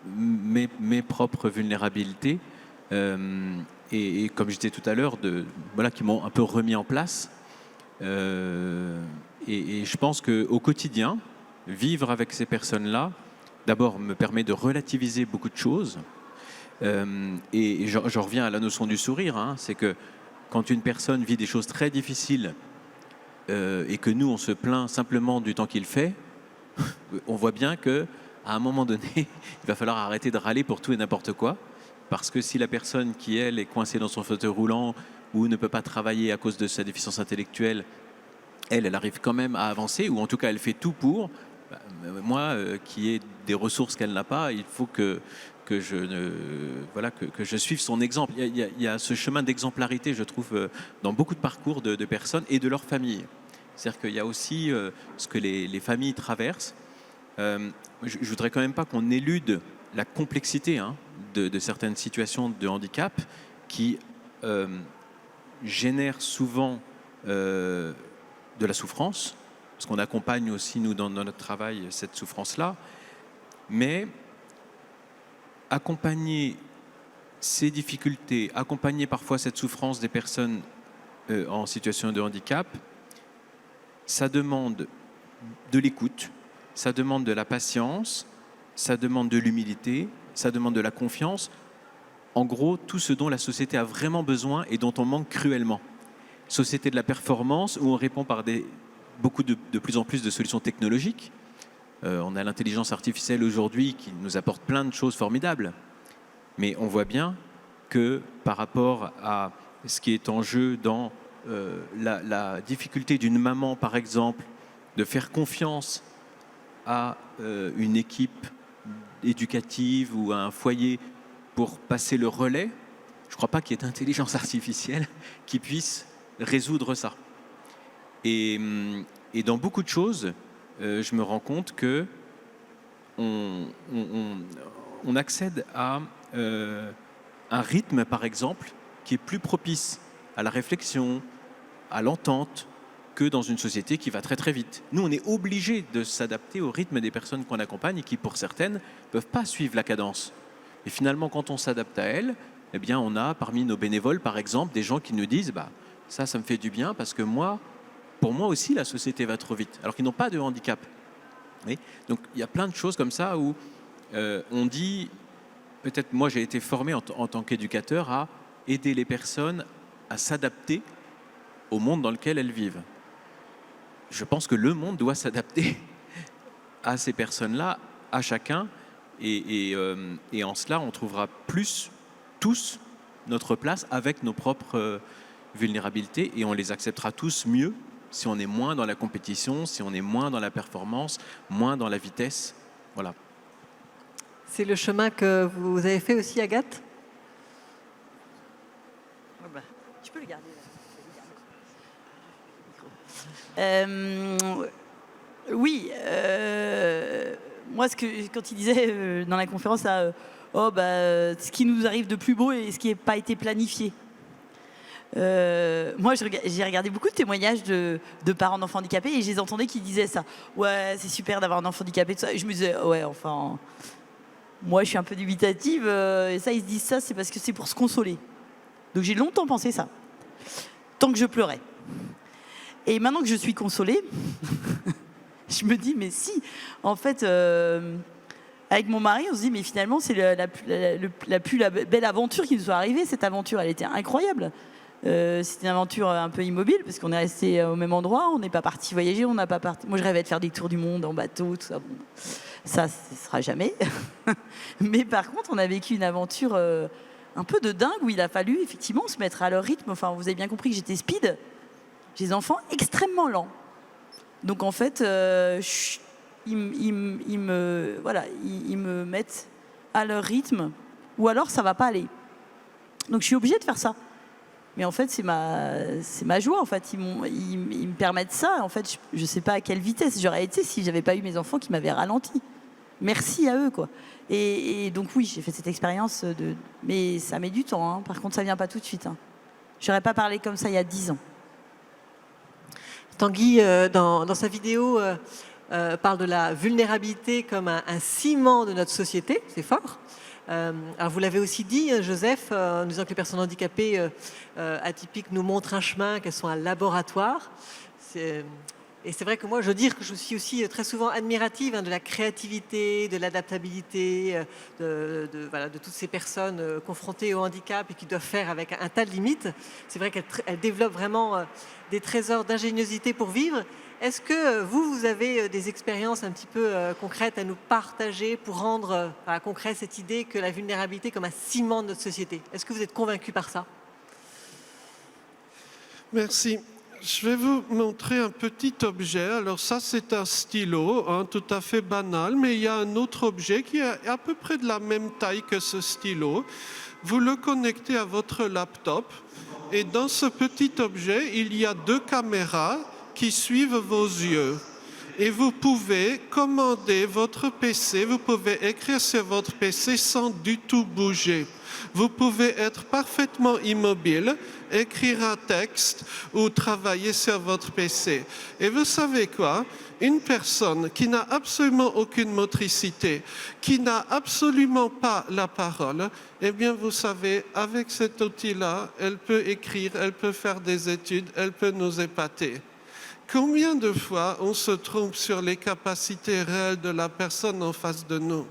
mes propres vulnérabilités et comme je disais tout à l'heure, qui m'ont un peu remis en place. Et je pense qu'au quotidien, vivre avec ces personnes-là, d'abord me permet de relativiser beaucoup de choses. Et j'en reviens à la notion du sourire. C'est que quand une personne vit des choses très difficiles et que nous, on se plaint simplement du temps qu'il fait, on voit bien que à un moment donné, il va falloir arrêter de râler pour tout et n'importe quoi, parce que si la personne qui, elle, est coincée dans son fauteuil roulant ou ne peut pas travailler à cause de sa déficience intellectuelle, elle arrive quand même à avancer, ou en tout cas, elle fait tout pour. Moi, qui ai des ressources qu'elle n'a pas, il faut que je suive son exemple. Il y a ce chemin d'exemplarité, je trouve, dans beaucoup de parcours de personnes et de leurs familles. C'est-à-dire qu'il y a aussi ce que les familles traversent. Je ne voudrais quand même pas qu'on élude la complexité de certaines situations de handicap qui génèrent souvent de la souffrance, parce qu'on accompagne aussi, nous, dans notre travail, cette souffrance-là. Mais accompagner ces difficultés, accompagner parfois cette souffrance des personnes en situation de handicap, ça demande de l'écoute, ça demande de la patience, ça demande de l'humilité, ça demande de la confiance. En gros, tout ce dont la société a vraiment besoin et dont on manque cruellement. Société de la performance, où on répond par de plus en plus de solutions technologiques. On a l'intelligence artificielle aujourd'hui qui nous apporte plein de choses formidables. Mais on voit bien que par rapport à ce qui est en jeu dans la difficulté d'une maman, par exemple, de faire confiance à une équipe éducative ou à un foyer pour passer le relais, je ne crois pas qu'il y ait d'intelligence artificielle qui puisse résoudre ça. Et dans beaucoup de choses, je me rends compte que on accède à un rythme, par exemple, qui est plus propice à la réflexion, à l'entente, que dans une société qui va très très vite. Nous, on est obligés de s'adapter au rythme des personnes qu'on accompagne et qui, pour certaines, ne peuvent pas suivre la cadence. Et finalement, quand on s'adapte à elles, eh bien, on a parmi nos bénévoles, par exemple, des gens qui nous disent « ça me fait du bien parce que pour moi aussi, la société va trop vite », alors qu'ils n'ont pas de handicap. Oui. Donc, il y a plein de choses comme ça où on dit, peut-être moi j'ai été formé en tant qu'éducateur à aider les personnes à s'adapter au monde dans lequel elles vivent. Je pense que le monde doit s'adapter à ces personnes-là, à chacun, et en cela, on trouvera plus, tous, notre place avec nos propres vulnérabilités, et on les acceptera tous mieux si on est moins dans la compétition, si on est moins dans la performance, moins dans la vitesse. Voilà. C'est le chemin que vous avez fait aussi, Agathe? Tu peux le garder. Oui, moi, quand il disait dans la conférence, ce qui nous arrive de plus beau et ce qui n'a pas été planifié. Moi, j'ai regardé beaucoup de témoignages de parents d'enfants handicapés et je les entendais qui disaient ça. Ouais, c'est super d'avoir un enfant handicapé, tout ça. Et je me disais, ouais, enfin, moi, je suis un peu dubitative. Et ça, ils se disent ça, c'est parce que c'est pour se consoler. Donc, j'ai longtemps pensé ça, tant que je pleurais. Et maintenant que je suis consolée, je me dis, mais si, en fait, avec mon mari, on se dit, mais finalement, c'est la plus belle aventure qui nous soit arrivée. Cette aventure, elle était incroyable. C'était une aventure un peu immobile, parce qu'on est resté au même endroit, on n'est pas parti voyager, on n'a pas parti. Moi, je rêvais de faire des tours du monde en bateau, tout ça. Bon, ça, ce sera jamais. Mais par contre, on a vécu une aventure un peu de dingue, où il a fallu effectivement se mettre à leur rythme. Enfin, vous avez bien compris que j'étais speed. J'ai des enfants extrêmement lents. Donc en fait, ils me mettent à leur rythme, ou alors ça va pas aller. Donc je suis obligée de faire ça. Mais en fait, c'est ma joie. En fait, ils me permettent ça. En fait, je sais pas à quelle vitesse j'aurais été si j'avais pas eu mes enfants qui m'avaient ralenti. Merci à eux, quoi. Et donc oui, j'ai fait cette expérience mais ça met du temps. Hein. Par contre, ça vient pas tout de suite. Hein. J'aurais pas parlé comme ça il y a 10 ans. Tanguy, dans sa vidéo, parle de la vulnérabilité comme un ciment de notre société. C'est fort. Alors vous l'avez aussi dit, Joseph, en disant que les personnes handicapées atypiques nous montrent un chemin, qu'elles sont un laboratoire. Et c'est vrai que moi, je veux dire que je suis aussi très souvent admirative de la créativité, de l'adaptabilité, de toutes ces personnes confrontées au handicap et qui doivent faire avec un tas de limites. C'est vrai qu'elles développent vraiment des trésors d'ingéniosité pour vivre. Est-ce que vous avez des expériences un petit peu concrètes à nous partager pour rendre concret cette idée que la vulnérabilité comme un ciment de notre société? Est-ce que vous êtes convaincu par ça? Merci. Je vais vous montrer un petit objet. Alors ça, c'est un stylo, tout à fait banal, mais il y a un autre objet qui est à peu près de la même taille que ce stylo. Vous le connectez à votre laptop et dans ce petit objet, il y a 2 caméras qui suivent vos yeux. et vous pouvez commander votre PC, vous pouvez écrire sur votre PC sans du tout bouger. Vous pouvez être parfaitement immobile, écrire un texte ou travailler sur votre PC. Et vous savez quoi? Une personne qui n'a absolument aucune motricité, qui n'a absolument pas la parole, eh bien vous savez, avec cet outil-là, elle peut écrire, elle peut faire des études, elle peut nous épater. Combien de fois on se trompe sur les capacités réelles de la personne en face de nous?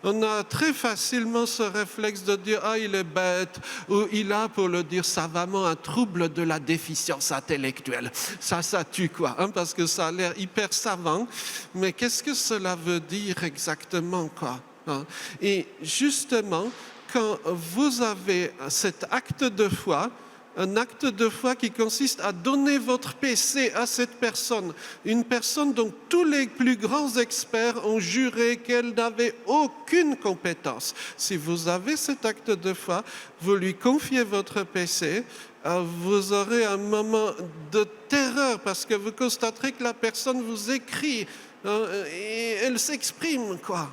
On a très facilement ce réflexe de dire « Ah, il est bête » ou « Il a, pour le dire savamment, un trouble de la déficience intellectuelle ». Ça tue quoi, parce que ça a l'air hyper savant. Mais qu'est-ce que cela veut dire exactement, quoi, Et justement, quand vous avez cet acte de foi, un acte de foi qui consiste à donner votre PC à cette personne. Une personne dont tous les plus grands experts ont juré qu'elle n'avait aucune compétence. Si vous avez cet acte de foi, vous lui confiez votre PC, vous aurez un moment de terreur parce que vous constaterez que la personne vous écrit et elle s'exprime, quoi,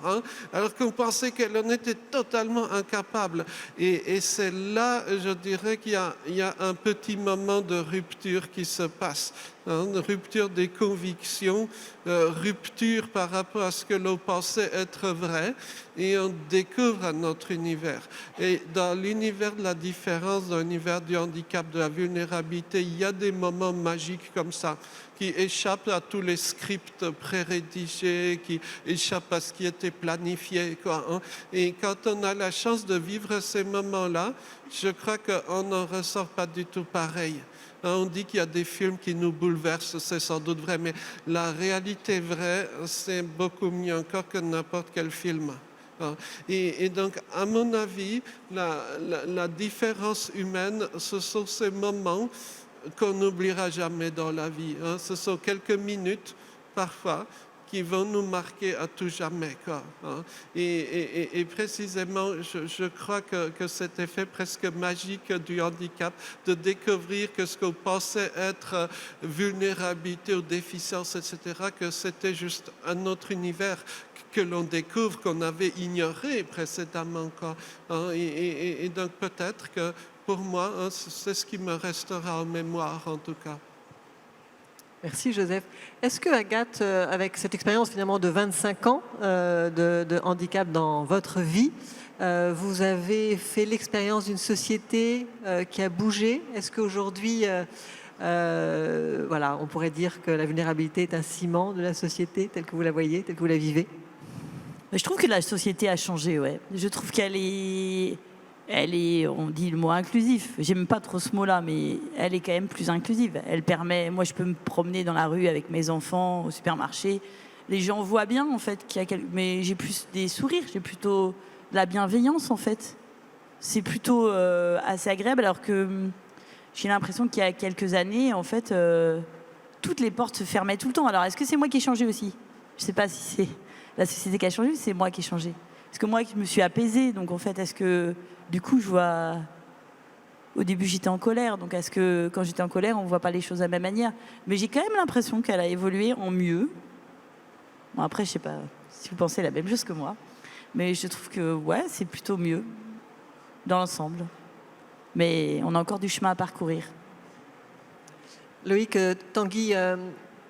alors qu'on pensait qu'elle en était totalement incapable. Et c'est là, je dirais, qu'il y a un petit moment de rupture qui se passe, une rupture des convictions, rupture par rapport à ce que l'on pensait être vrai, et on découvre un autre univers. Et dans l'univers de la différence, dans l'univers du handicap, de la vulnérabilité, il y a des moments magiques comme ça, qui échappent à tous les scripts pré-rédigés, qui échappent à ce qui était planifié, quoi, Et quand on a la chance de vivre ces moments-là, je crois qu'on n'en ressort pas du tout pareil. On dit qu'il y a des films qui nous bouleversent, c'est sans doute vrai, mais la réalité vraie, c'est beaucoup mieux encore que n'importe quel film. Et donc, à mon avis, la différence humaine, ce sont ces moments qu'on n'oubliera jamais dans la vie. Ce sont quelques minutes, parfois, qui vont nous marquer à tout jamais, quoi. Et précisément, je crois que cet effet presque magique du handicap, de découvrir que ce qu'on pensait être vulnérabilité ou déficience, etc., que c'était juste un autre univers que l'on découvre, qu'on avait ignoré précédemment, quoi. Et donc peut-être que pour moi, c'est ce qui me restera en mémoire, en tout cas. Merci Joseph. Est-ce que Agathe, avec cette expérience finalement de 25 ans de handicap dans votre vie, vous avez fait l'expérience d'une société qui a bougé? Est-ce qu'aujourd'hui, voilà, on pourrait dire que la vulnérabilité est un ciment de la société telle que vous la voyez, telle que vous la vivez? Je trouve que la société a changé, ouais. Je trouve qu'elle est... on dit le mot inclusif, j'aime pas trop ce mot-là, mais elle est quand même plus inclusive. Elle permet, moi je peux me promener dans la rue avec mes enfants au supermarché, les gens voient bien en fait qu'il y a mais j'ai plus des sourires, j'ai plutôt de la bienveillance en fait. C'est plutôt assez agréable, alors que j'ai l'impression qu'il y a quelques années en fait toutes les portes se fermaient tout le temps. Alors est-ce que c'est moi qui ai changé aussi? Je sais pas si c'est la société qui a changé ou c'est moi qui ai changé. Parce que moi, je me suis apaisée, donc en fait, est-ce que, du coup, je vois... Au début, j'étais en colère, donc est-ce que, quand j'étais en colère, on ne voit pas les choses de la même manière? Mais j'ai quand même l'impression qu'elle a évolué en mieux. Bon, après, je ne sais pas si vous pensez la même chose que moi, mais je trouve que, ouais, c'est plutôt mieux, dans l'ensemble. Mais on a encore du chemin à parcourir. Loïc, Tanguy...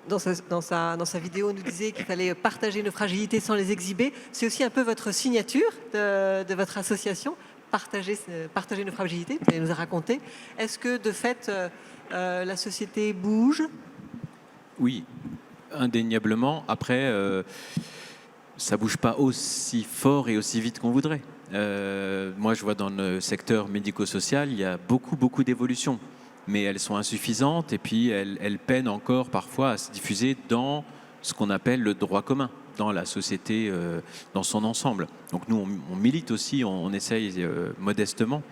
Dans sa vidéo, nous disait qu'il fallait partager nos fragilités sans les exhiber. C'est aussi un peu votre signature de votre association, partager nos fragilités, vous allez nous a raconté. Est-ce que, de fait, la société bouge? Oui, indéniablement. Après, ça ne bouge pas aussi fort et aussi vite qu'on voudrait. Moi, je vois dans le secteur médico-social, il y a beaucoup d'évolutions. Mais elles sont insuffisantes et puis elles peinent encore parfois à se diffuser dans ce qu'on appelle le droit commun, dans la société dans son ensemble. Donc nous, on milite aussi, on essaye modestement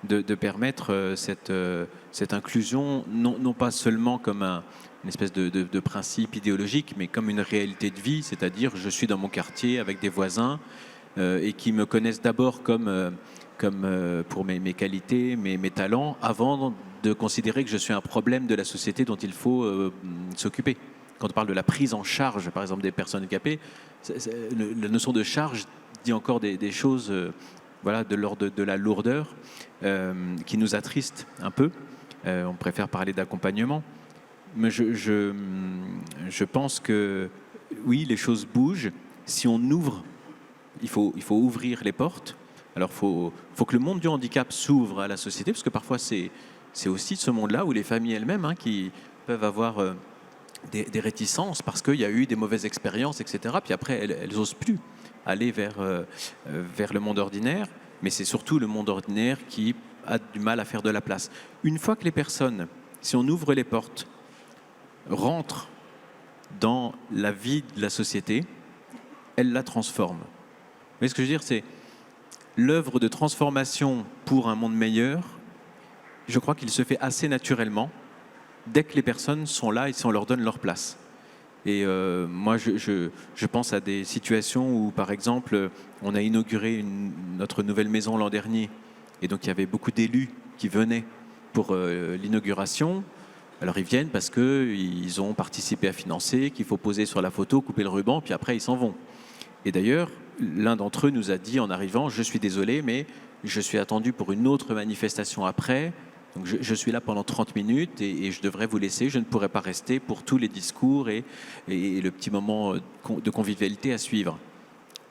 de permettre cette inclusion, non pas seulement comme une espèce de principe idéologique, mais comme une réalité de vie, c'est-à-dire je suis dans mon quartier avec des voisins et qui me connaissent d'abord comme pour mes qualités, mes talents, avant de considérer que je suis un problème de la société dont il faut s'occuper. quand on parle de la prise en charge, par exemple, des personnes handicapées, la notion de charge dit encore des choses voilà, de l'ordre de la lourdeur qui nous attristent un peu. On préfère parler d'accompagnement. Mais je pense que oui, les choses bougent. Si on ouvre, il faut ouvrir les portes. Alors, il faut que le monde du handicap s'ouvre à la société, parce que parfois, c'est aussi ce monde-là où les familles elles-mêmes qui peuvent avoir des réticences parce qu'il y a eu des mauvaises expériences, etc. Puis après, elles n'osent plus aller vers le monde ordinaire. Mais c'est surtout le monde ordinaire qui a du mal à faire de la place. Une fois que les personnes, si on ouvre les portes, rentrent dans la vie de la société, elles la transforment. Vous voyez ce que je veux dire, c'est l'œuvre de transformation pour un monde meilleur, je crois qu'il se fait assez naturellement dès que les personnes sont là et si on leur donne leur place. Et moi, je pense à des situations où, par exemple, on a inauguré notre nouvelle maison l'an dernier. Et donc, il y avait beaucoup d'élus qui venaient pour l'inauguration. Alors, ils viennent parce qu'ils ont participé à financer, qu'il faut poser sur la photo, couper le ruban, puis après, ils s'en vont. Et d'ailleurs, l'un d'entre eux nous a dit en arrivant, je suis désolé, mais je suis attendu pour une autre manifestation après. Donc je suis là pendant 30 minutes et je devrais vous laisser. Je ne pourrai pas rester pour tous les discours et le petit moment de convivialité à suivre.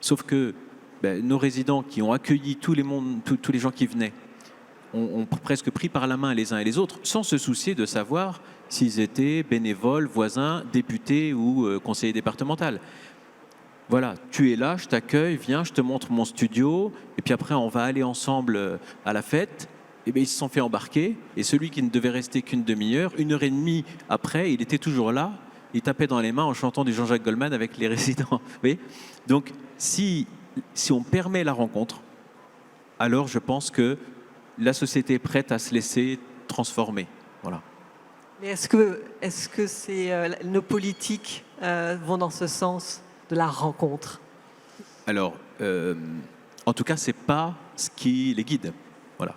Sauf que nos résidents qui ont accueilli tous les gens qui venaient ont presque pris par la main les uns et les autres sans se soucier de savoir s'ils étaient bénévoles, voisins, députés ou conseillers départementaux. Voilà, tu es là, je t'accueille, viens, je te montre mon studio, et puis après on va aller ensemble à la fête. Et bien, ils se sont fait embarquer, et celui qui ne devait rester qu'une demi-heure, 1 heure et demie après, il était toujours là, il tapait dans les mains en chantant du Jean-Jacques Goldman avec les résidents. Vous voyez ? Donc, si on permet la rencontre, alors je pense que la société est prête à se laisser transformer. Voilà. Mais est-ce que nos politiques vont dans ce sens de la rencontre ? Alors, en tout cas, ce n'est pas ce qui les guide. Voilà.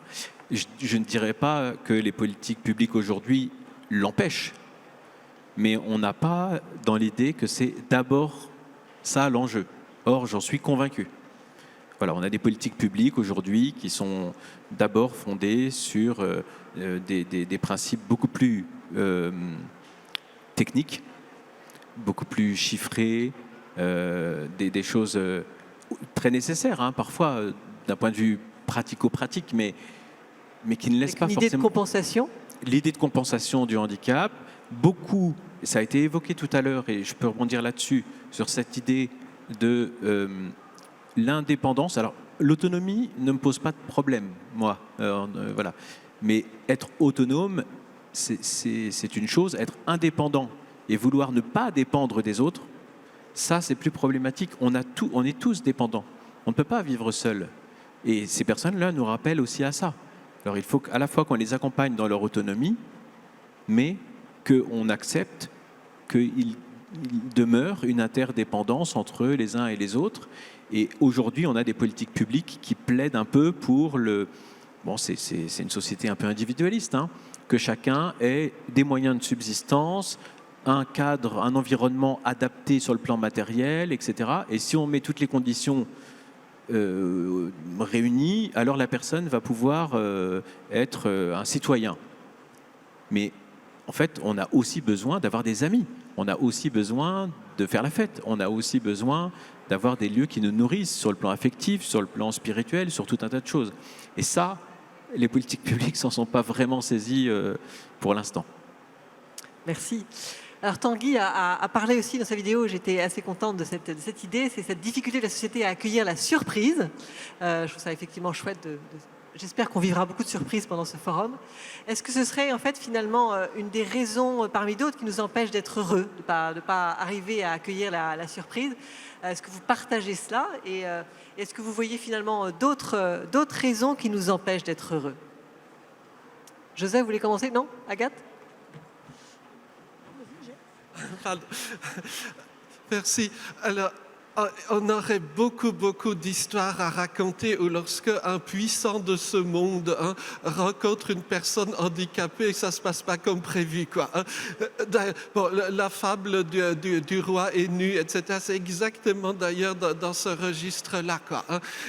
Je ne dirais pas que les politiques publiques aujourd'hui l'empêchent, mais on n'a pas dans l'idée que c'est d'abord ça l'enjeu. Or, j'en suis convaincu. Voilà, on a des politiques publiques aujourd'hui qui sont d'abord fondées sur des principes beaucoup plus techniques, beaucoup plus chiffrés, des choses très nécessaires, hein, parfois d'un point de vue pratico-pratique, mais qui ne laisse pas forcément... L'idée de compensation ? L'idée de compensation du handicap, beaucoup, ça a été évoqué tout à l'heure, et je peux rebondir là-dessus, sur cette idée de l'indépendance. Alors, l'autonomie ne me pose pas de problème, moi, voilà. Mais être autonome, c'est une chose. Être indépendant et vouloir ne pas dépendre des autres, ça, c'est plus problématique. On est tous dépendants. On ne peut pas vivre seul. Et ces personnes-là nous rappellent aussi à ça. Alors il faut à la fois qu'on les accompagne dans leur autonomie, mais qu'on accepte qu'il demeure une interdépendance entre les uns et les autres. Et aujourd'hui, on a des politiques publiques qui plaident un peu pour le... Bon, c'est une société un peu individualiste, hein, que chacun ait des moyens de subsistance, un cadre, un environnement adapté sur le plan matériel, etc. Et si on met toutes les conditions réunies, alors la personne va pouvoir être un citoyen. Mais en fait, on a aussi besoin d'avoir des amis. On a aussi besoin de faire la fête. On a aussi besoin d'avoir des lieux qui nous nourrissent sur le plan affectif, sur le plan spirituel, sur tout un tas de choses. Et ça, les politiques publiques s'en sont pas vraiment saisies pour l'instant. Merci. Alors Tanguy a parlé aussi dans sa vidéo, j'étais assez contente de cette idée, c'est cette difficulté de la société à accueillir la surprise. Je trouve ça effectivement chouette. J'espère qu'on vivra beaucoup de surprises pendant ce forum. Est-ce que ce serait en fait finalement une des raisons parmi d'autres qui nous empêche d'être heureux, de pas arriver à accueillir la surprise ? Est-ce que vous partagez cela ? Et est-ce que vous voyez finalement d'autres raisons qui nous empêchent d'être heureux ? Joseph, vous voulez commencer ? Non ? Agathe ? Pardon. Merci. Alors, On aurait beaucoup d'histoires à raconter où lorsque un puissant de ce monde rencontre une personne handicapée, ça se passe pas comme prévu, quoi. Bon, la fable du roi est nu, etc. C'est exactement d'ailleurs dans ce registre-là, quoi.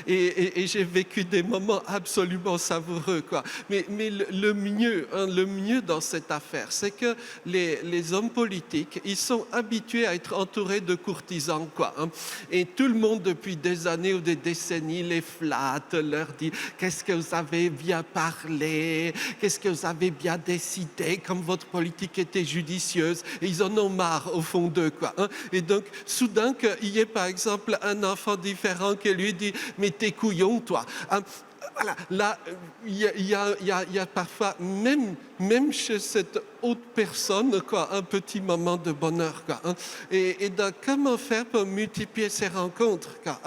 Et j'ai vécu des moments absolument savoureux, quoi. Mais le mieux dans cette affaire, c'est que les hommes politiques, ils sont habitués à être entourés de courtisans, quoi. Et tout le monde, depuis des années ou des décennies, les flatte, leur dit « Qu'est-ce que vous avez bien parlé? Qu'est-ce que vous avez bien décidé? Comme votre politique était judicieuse. » Et ils en ont marre, au fond d'eux, quoi. Et donc, soudain, qu'il y ait, par exemple, un enfant différent qui lui dit « Mais t'es couillon, toi. » Voilà, là, il y a parfois, même chez cette autre personne, quoi, un petit moment de bonheur, quoi. Et donc, comment faire pour multiplier ces rencontres, quoi,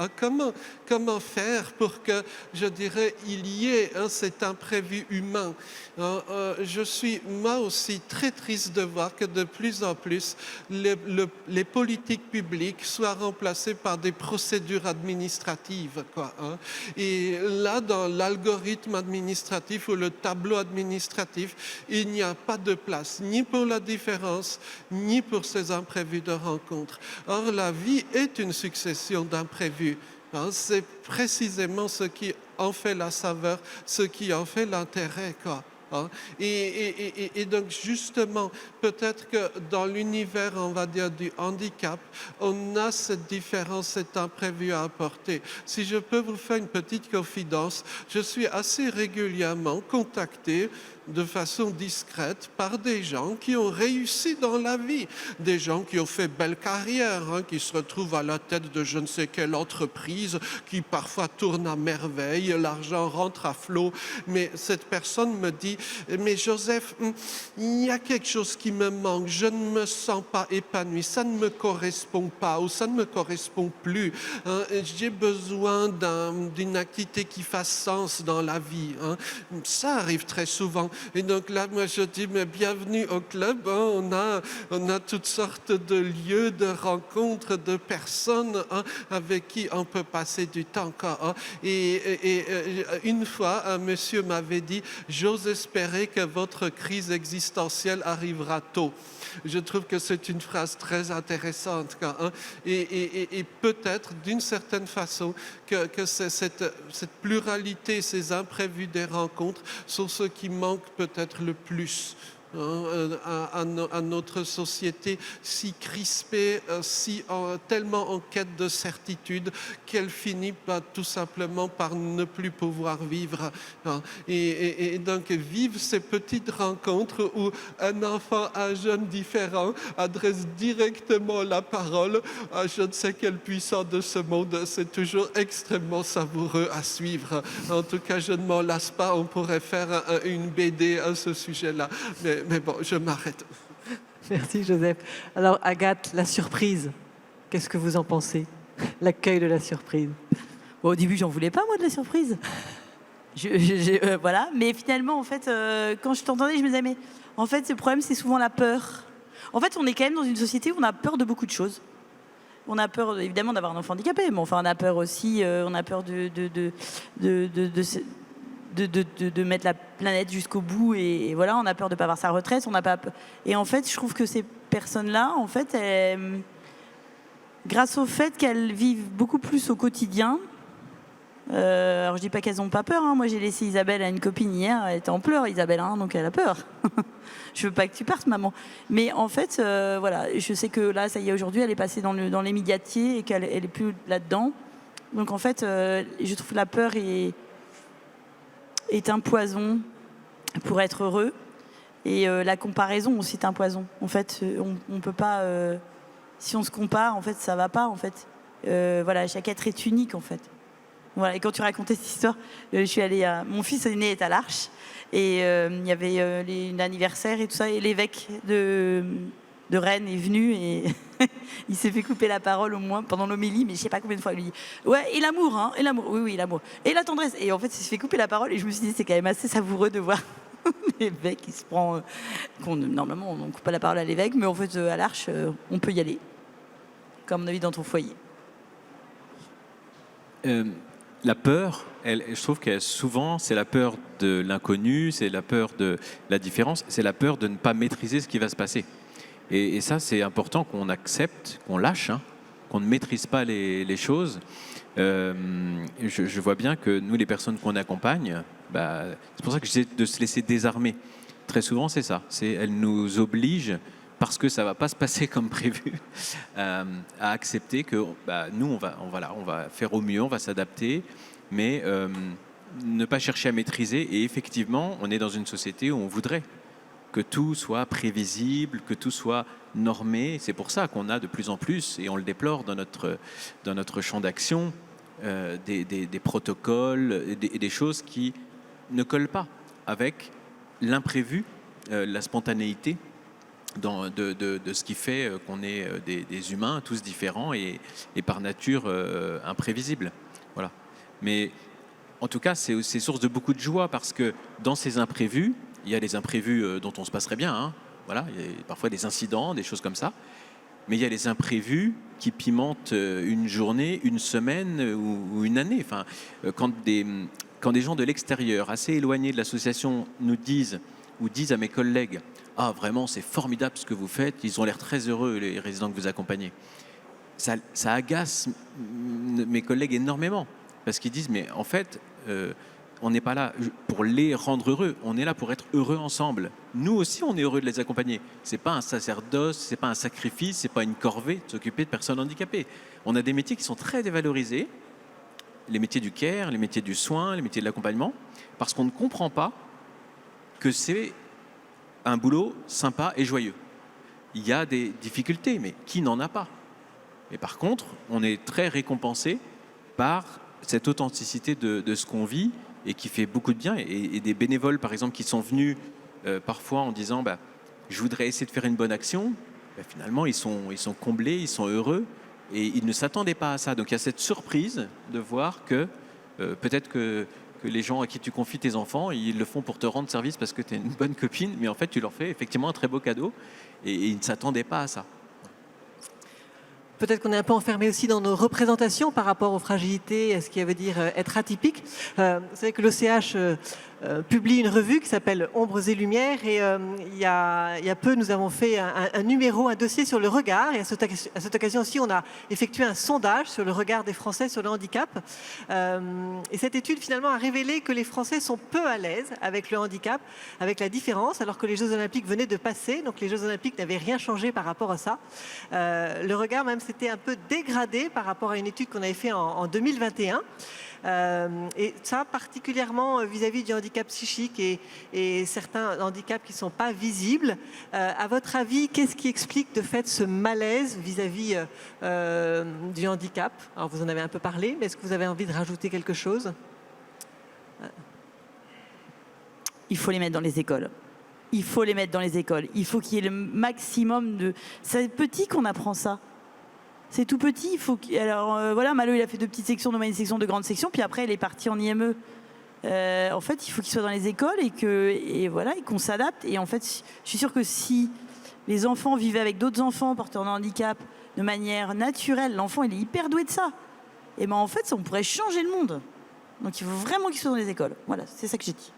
comment faire pour que, je dirais, il y ait cet imprévu humain. Je suis, moi aussi, très triste de voir que de plus en plus, les politiques publiques soient remplacées par des procédures administratives, quoi. Et là, dans l'algorithme administratif ou le tableau administratif, il n'y a pas de place, ni pour la différence, ni pour ces imprévus de rencontres. Or, la vie est une succession d'imprévus. C'est précisément ce qui en fait la saveur, ce qui en fait l'intérêt, quoi. Et donc justement, peut-être que dans l'univers, on va dire, du handicap, on a cette différence, cet imprévu à apporter. Si je peux vous faire une petite confidence, je suis assez régulièrement contacté de façon discrète par des gens qui ont réussi dans la vie, des gens qui ont fait belle carrière, qui se retrouvent à la tête de je ne sais quelle entreprise, qui parfois tourne à merveille, l'argent rentre à flot, mais cette personne me dit « Mais Joseph, il y a quelque chose qui me manque, je ne me sens pas épanoui, ça ne me correspond pas ou ça ne me correspond plus, j'ai besoin d'une activité qui fasse sens dans la vie. » Ça arrive très souvent. Et donc là, moi, je dis, mais bienvenue au club. On a toutes sortes de lieux, de rencontres, de personnes avec qui on peut passer du temps. Et une fois, un monsieur m'avait dit, j'ose espérer que votre crise existentielle arrivera tôt. Je trouve que c'est une phrase très intéressante. Et peut-être, d'une certaine façon, que cette pluralité, ces imprévus des rencontres sont ce qui manque peut-être le plus à notre société si crispée, tellement en quête de certitude qu'elle finit tout simplement par ne plus pouvoir vivre. Et donc vivre ces petites rencontres où un enfant, un jeune différent adresse directement la parole à je ne sais quel puissant de ce monde, c'est toujours extrêmement savoureux à suivre. En tout cas, je ne m'en lasse pas, on pourrait faire une BD à ce sujet-là. Mais bon, je m'arrête. Merci Joseph. Alors Agathe, la surprise, qu'est-ce que vous en pensez? L'accueil de la surprise. Bon, au début, j'en voulais pas, moi, de la surprise. Voilà. Mais finalement, en fait, quand je t'entendais, je me disais, mais en fait, ce problème, c'est souvent la peur. En fait, on est quand même dans une société où on a peur de beaucoup de choses. On a peur, évidemment, d'avoir un enfant handicapé, mais enfin, on a peur aussi, on a peur de mettre la planète jusqu'au bout et voilà, on a peur de ne pas avoir sa retraite, on n'a pas peur. Et en fait, je trouve que ces personnes-là, en fait, grâce au fait qu'elles vivent beaucoup plus au quotidien, alors je dis pas qu'elles n'ont pas peur, moi j'ai laissé Isabelle à une copine hier, elle était en pleurs, Isabelle, donc elle a peur. Je veux pas que tu partes, maman. Mais en fait, voilà, je sais que là, ça y est, aujourd'hui, elle est passée dans les médiatiers et qu'elle est plus là-dedans. Donc en fait, je trouve que la peur est un poison pour être heureux. Et la comparaison aussi est un poison. En fait, on peut pas... si on se compare, en fait, ça va pas, en fait. Voilà, chaque être est unique, en fait. Voilà, et quand tu racontais cette histoire, je suis allée à... Mon fils aîné est à l'Arche. Et il y avait l'anniversaire et tout ça. Et l'évêque de Rennes est venu et il s'est fait couper la parole au moins pendant l'homélie, mais je sais pas combien de fois il lui dit ouais, et l'amour, et l'amour, oui, l'amour, et la tendresse. Et en fait, il s'est fait couper la parole et je me suis dit, c'est quand même assez savoureux de voir l'évêque qui se prend. Normalement, on ne coupe pas la parole à l'évêque, mais en fait, à l'Arche, on peut y aller, comme on a vu dans ton foyer. La peur, je trouve que souvent, c'est la peur de l'inconnu, c'est la peur de la différence, c'est la peur de ne pas maîtriser ce qui va se passer. Et ça, c'est important qu'on accepte, qu'on lâche, hein, qu'on ne maîtrise pas les choses. Je vois bien que nous, les personnes qu'on accompagne, c'est pour ça que j'essaie de se laisser désarmer. Très souvent, c'est ça. Elles nous obligent, parce que ça ne va pas se passer comme prévu, à accepter que nous, on va faire au mieux, on va s'adapter, mais ne pas chercher à maîtriser. Et effectivement, on est dans une société où on voudrait que tout soit prévisible, que tout soit normé. C'est pour ça qu'on a de plus en plus, et on le déplore dans notre champ d'action, des protocoles et des choses qui ne collent pas avec l'imprévu, la spontanéité de ce qui fait qu'on est des humains tous différents et par nature imprévisibles. Voilà. Mais en tout cas, c'est source de beaucoup de joie parce que dans ces imprévus, il y a des imprévus dont on se passerait bien. Hein. Voilà, il y a parfois des incidents, des choses comme ça. Mais il y a les imprévus qui pimentent une journée, une semaine ou une année. Enfin, quand des gens de l'extérieur, assez éloignés de l'association, nous disent à mes collègues « Ah, vraiment, c'est formidable ce que vous faites, ils ont l'air très heureux, les résidents que vous accompagnez », ça agace mes collègues énormément. Parce qu'ils disent « Mais en fait, on n'est pas là pour les rendre heureux, on est là pour être heureux ensemble. Nous aussi, on est heureux de les accompagner. Ce n'est pas un sacerdoce, ce n'est pas un sacrifice, ce n'est pas une corvée de s'occuper de personnes handicapées. On a des métiers qui sont très dévalorisés, les métiers du care, les métiers du soin, les métiers de l'accompagnement, parce qu'on ne comprend pas que c'est un boulot sympa et joyeux. Il y a des difficultés, mais qui n'en a pas? Mais par contre, on est très récompensé par cette authenticité de ce qu'on vit et qui fait beaucoup de bien. Et des bénévoles, par exemple, qui sont venus parfois en disant je voudrais essayer de faire une bonne action, finalement, ils sont comblés, ils sont heureux et ils ne s'attendaient pas à ça. Donc il y a cette surprise de voir que peut-être que les gens à qui tu confies tes enfants, ils le font pour te rendre service parce que tu es une bonne copine, mais en fait, tu leur fais effectivement un très beau cadeau et ils ne s'attendaient pas à ça. Peut-être qu'on est un peu enfermé aussi dans nos représentations par rapport aux fragilités, à ce qui veut dire être atypique. Vous savez que l'OCH publie une revue qui s'appelle Ombres et Lumières et il y a peu nous avons fait un numéro, un dossier sur le regard et à cette occasion aussi on a effectué un sondage sur le regard des Français sur le handicap et cette étude finalement a révélé que les Français sont peu à l'aise avec le handicap, avec la différence alors que les Jeux Olympiques venaient de passer, donc les Jeux Olympiques n'avaient rien changé par rapport à ça. Le regard même s'était un peu dégradé par rapport à une étude qu'on avait fait en 2021. Et ça particulièrement vis-à-vis du handicap psychique et certains handicaps qui ne sont pas visibles. À votre avis, qu'est-ce qui explique de fait ce malaise vis-à-vis du handicap? Alors vous en avez un peu parlé, mais est-ce que vous avez envie de rajouter quelque chose? Il faut les mettre dans les écoles. Il faut les mettre dans les écoles. Il faut qu'il y ait le maximum de... C'est petit qu'on apprend ça. C'est tout petit. Alors voilà, Malo, il a fait 2 petites sections, Thomas une section, 2 grandes sections, puis après, il est parti en IME. En fait, il faut qu'il soit dans les écoles et qu'on s'adapte. Et en fait, je suis sûre que si les enfants vivaient avec d'autres enfants porteurs de handicap de manière naturelle, l'enfant, il est hyper doué de ça. Et en fait, on pourrait changer le monde. Donc, il faut vraiment qu'il soit dans les écoles. Voilà, c'est ça que j'ai dit.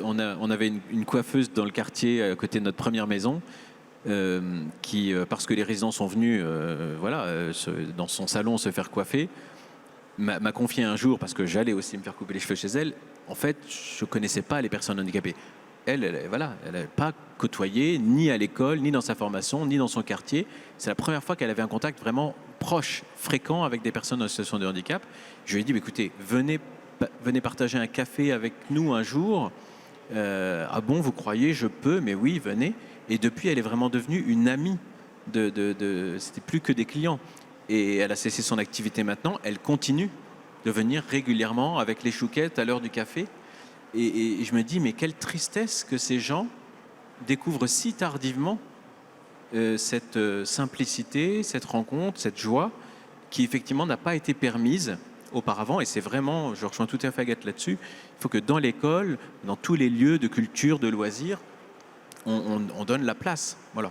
On avait une coiffeuse dans le quartier à côté de notre première maison qui, parce que les résidents sont venus dans son salon se faire coiffer, m'a confié un jour, parce que j'allais aussi me faire couper les cheveux chez elle, en fait, je ne connaissais pas les personnes handicapées. Elle n'avait pas côtoyé, ni à l'école, ni dans sa formation, ni dans son quartier. C'est la première fois qu'elle avait un contact vraiment proche, fréquent avec des personnes en situation de handicap. Je lui ai dit, écoutez, venez partager un café avec nous un jour. Ah bon, vous croyez, je peux, mais oui, venez. Et depuis, elle est vraiment devenue une amie. C'était plus que des clients. Et elle a cessé son activité maintenant. Elle continue de venir régulièrement avec les chouquettes à l'heure du café. Et je me dis, mais quelle tristesse que ces gens découvrent si tardivement cette simplicité, cette rencontre, cette joie qui effectivement n'a pas été permise auparavant. Et c'est vraiment, je rejoins tout à fait Agathe là-dessus, il faut que dans l'école, dans tous les lieux de culture, de loisirs, on donne la place. Voilà.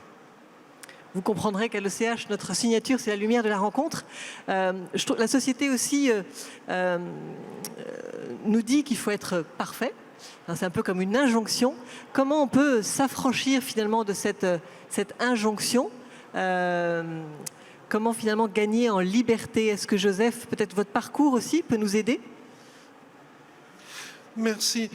vous comprendrez qu'à l'ECH, notre signature, c'est la lumière de la rencontre. La société aussi nous dit qu'il faut être parfait. C'est un peu comme une injonction. Comment on peut s'affranchir finalement de cette injonction? Comment finalement gagner en liberté? Est-ce que Joseph, peut-être votre parcours aussi peut nous aider? Merci.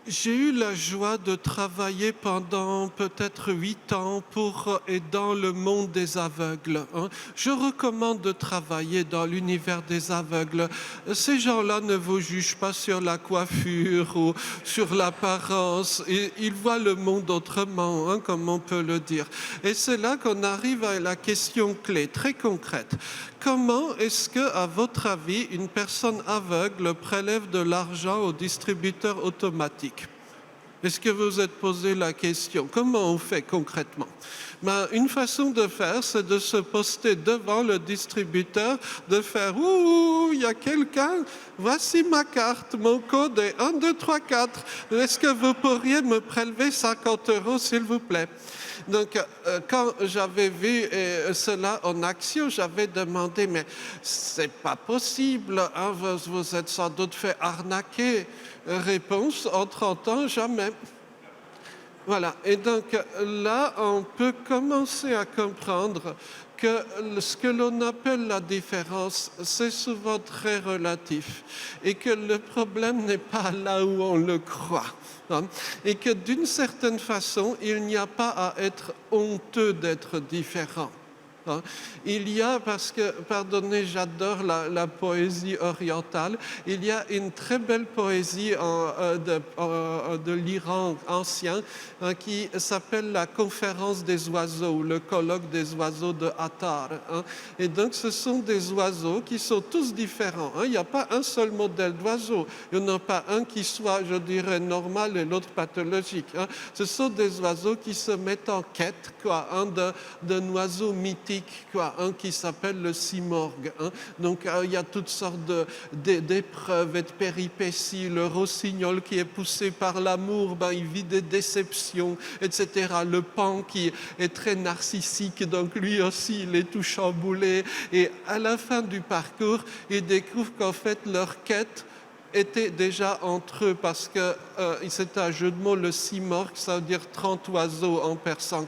J'ai eu la joie de travailler pendant peut-être 8 ans pour et dans le monde des aveugles. Je recommande de travailler dans l'univers des aveugles. Ces gens-là ne vous jugent pas sur la coiffure ou sur l'apparence. Ils voient le monde autrement, comme on peut le dire. Et c'est là qu'on arrive à la question clé, très concrète. Comment est-ce que, à votre avis, une personne aveugle prélève de l'argent au distributeur automatique? Est-ce que vous vous êtes posé la question? Comment on fait concrètement? Une façon de faire, c'est de se poster devant le distributeur, de faire « Ouh, il y a quelqu'un, voici ma carte, mon code est 1, 2, 3, 4. Est-ce que vous pourriez me prélever 50 € s'il vous plaît ?» Donc, quand j'avais vu cela en action, j'avais demandé, mais c'est pas possible, vous êtes sans doute fait arnaquer. Réponse, en 30 ans, jamais. Voilà, et donc là, on peut commencer à comprendre que ce que l'on appelle la différence, c'est souvent très relatif et que le problème n'est pas là où on le croit. Et que d'une certaine façon, il n'y a pas à être honteux d'être différent. Il y a, parce que, pardonnez, j'adore la poésie orientale, il y a une très belle poésie de l'Iran ancien qui s'appelle la conférence des oiseaux, le colloque des oiseaux de Attar. Et donc ce sont des oiseaux qui sont tous différents. Il n'y a pas un seul modèle d'oiseau. Il n'y en a pas un qui soit, je dirais, normal et l'autre pathologique. Ce sont des oiseaux qui se mettent en quête, d'un oiseau mythique, un qui s'appelle le simorgue. Donc il y a toutes sortes d'épreuves et de péripéties. Le rossignol qui est poussé par l'amour, il vit des déceptions, etc. Le pan qui est très narcissique, donc lui aussi il est tout chamboulé. Et à la fin du parcours, il découvre qu'en fait leur quête était déjà entre eux, parce que c'est un jeu de mots, le simorgue, ça veut dire 30 oiseaux en persan,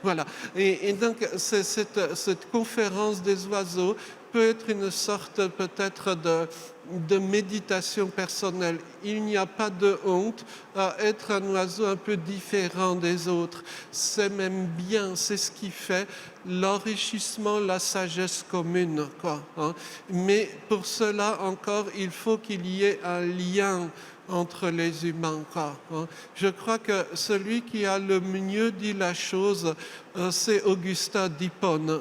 voilà. Et donc cette conférence des oiseaux peut être une sorte peut-être de méditation personnelle. Il n'y a pas de honte à être un oiseau un peu différent des autres. C'est même bien, c'est ce qui fait l'enrichissement, la sagesse commune, Mais pour cela encore, il faut qu'il y ait un lien entre les humains. Je crois que celui qui a le mieux dit la chose, c'est Augustin d'Hippone.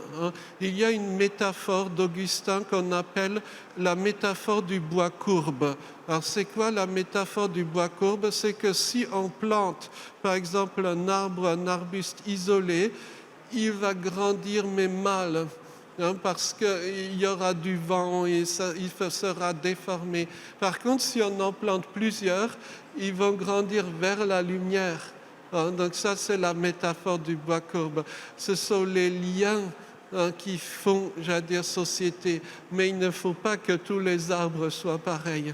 Il y a une métaphore d'Augustin qu'on appelle la métaphore du bois courbe. Alors c'est quoi la métaphore du bois courbe? C'est que si on plante, par exemple, un arbre, un arbuste isolé, il va grandir mais mal. Parce qu'il y aura du vent et il sera déformé. Par contre, si on en plante plusieurs, ils vont grandir vers la lumière. Donc ça, c'est la métaphore du bois courbe. Ce sont les liens qui font, j'allais dire, société. Mais il ne faut pas que tous les arbres soient pareils.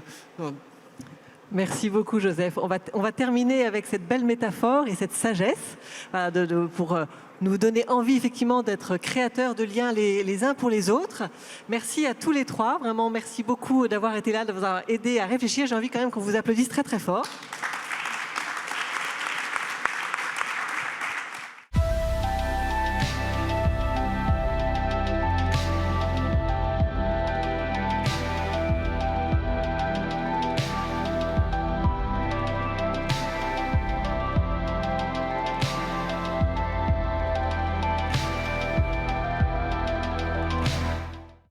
Merci beaucoup, Joseph. On va terminer avec cette belle métaphore et cette sagesse pour nous donner envie effectivement d'être créateurs de liens les uns pour les autres. Merci à tous les trois. Vraiment, merci beaucoup d'avoir été là, de vous avoir aidé à réfléchir. J'ai envie quand même qu'on vous applaudisse très très fort.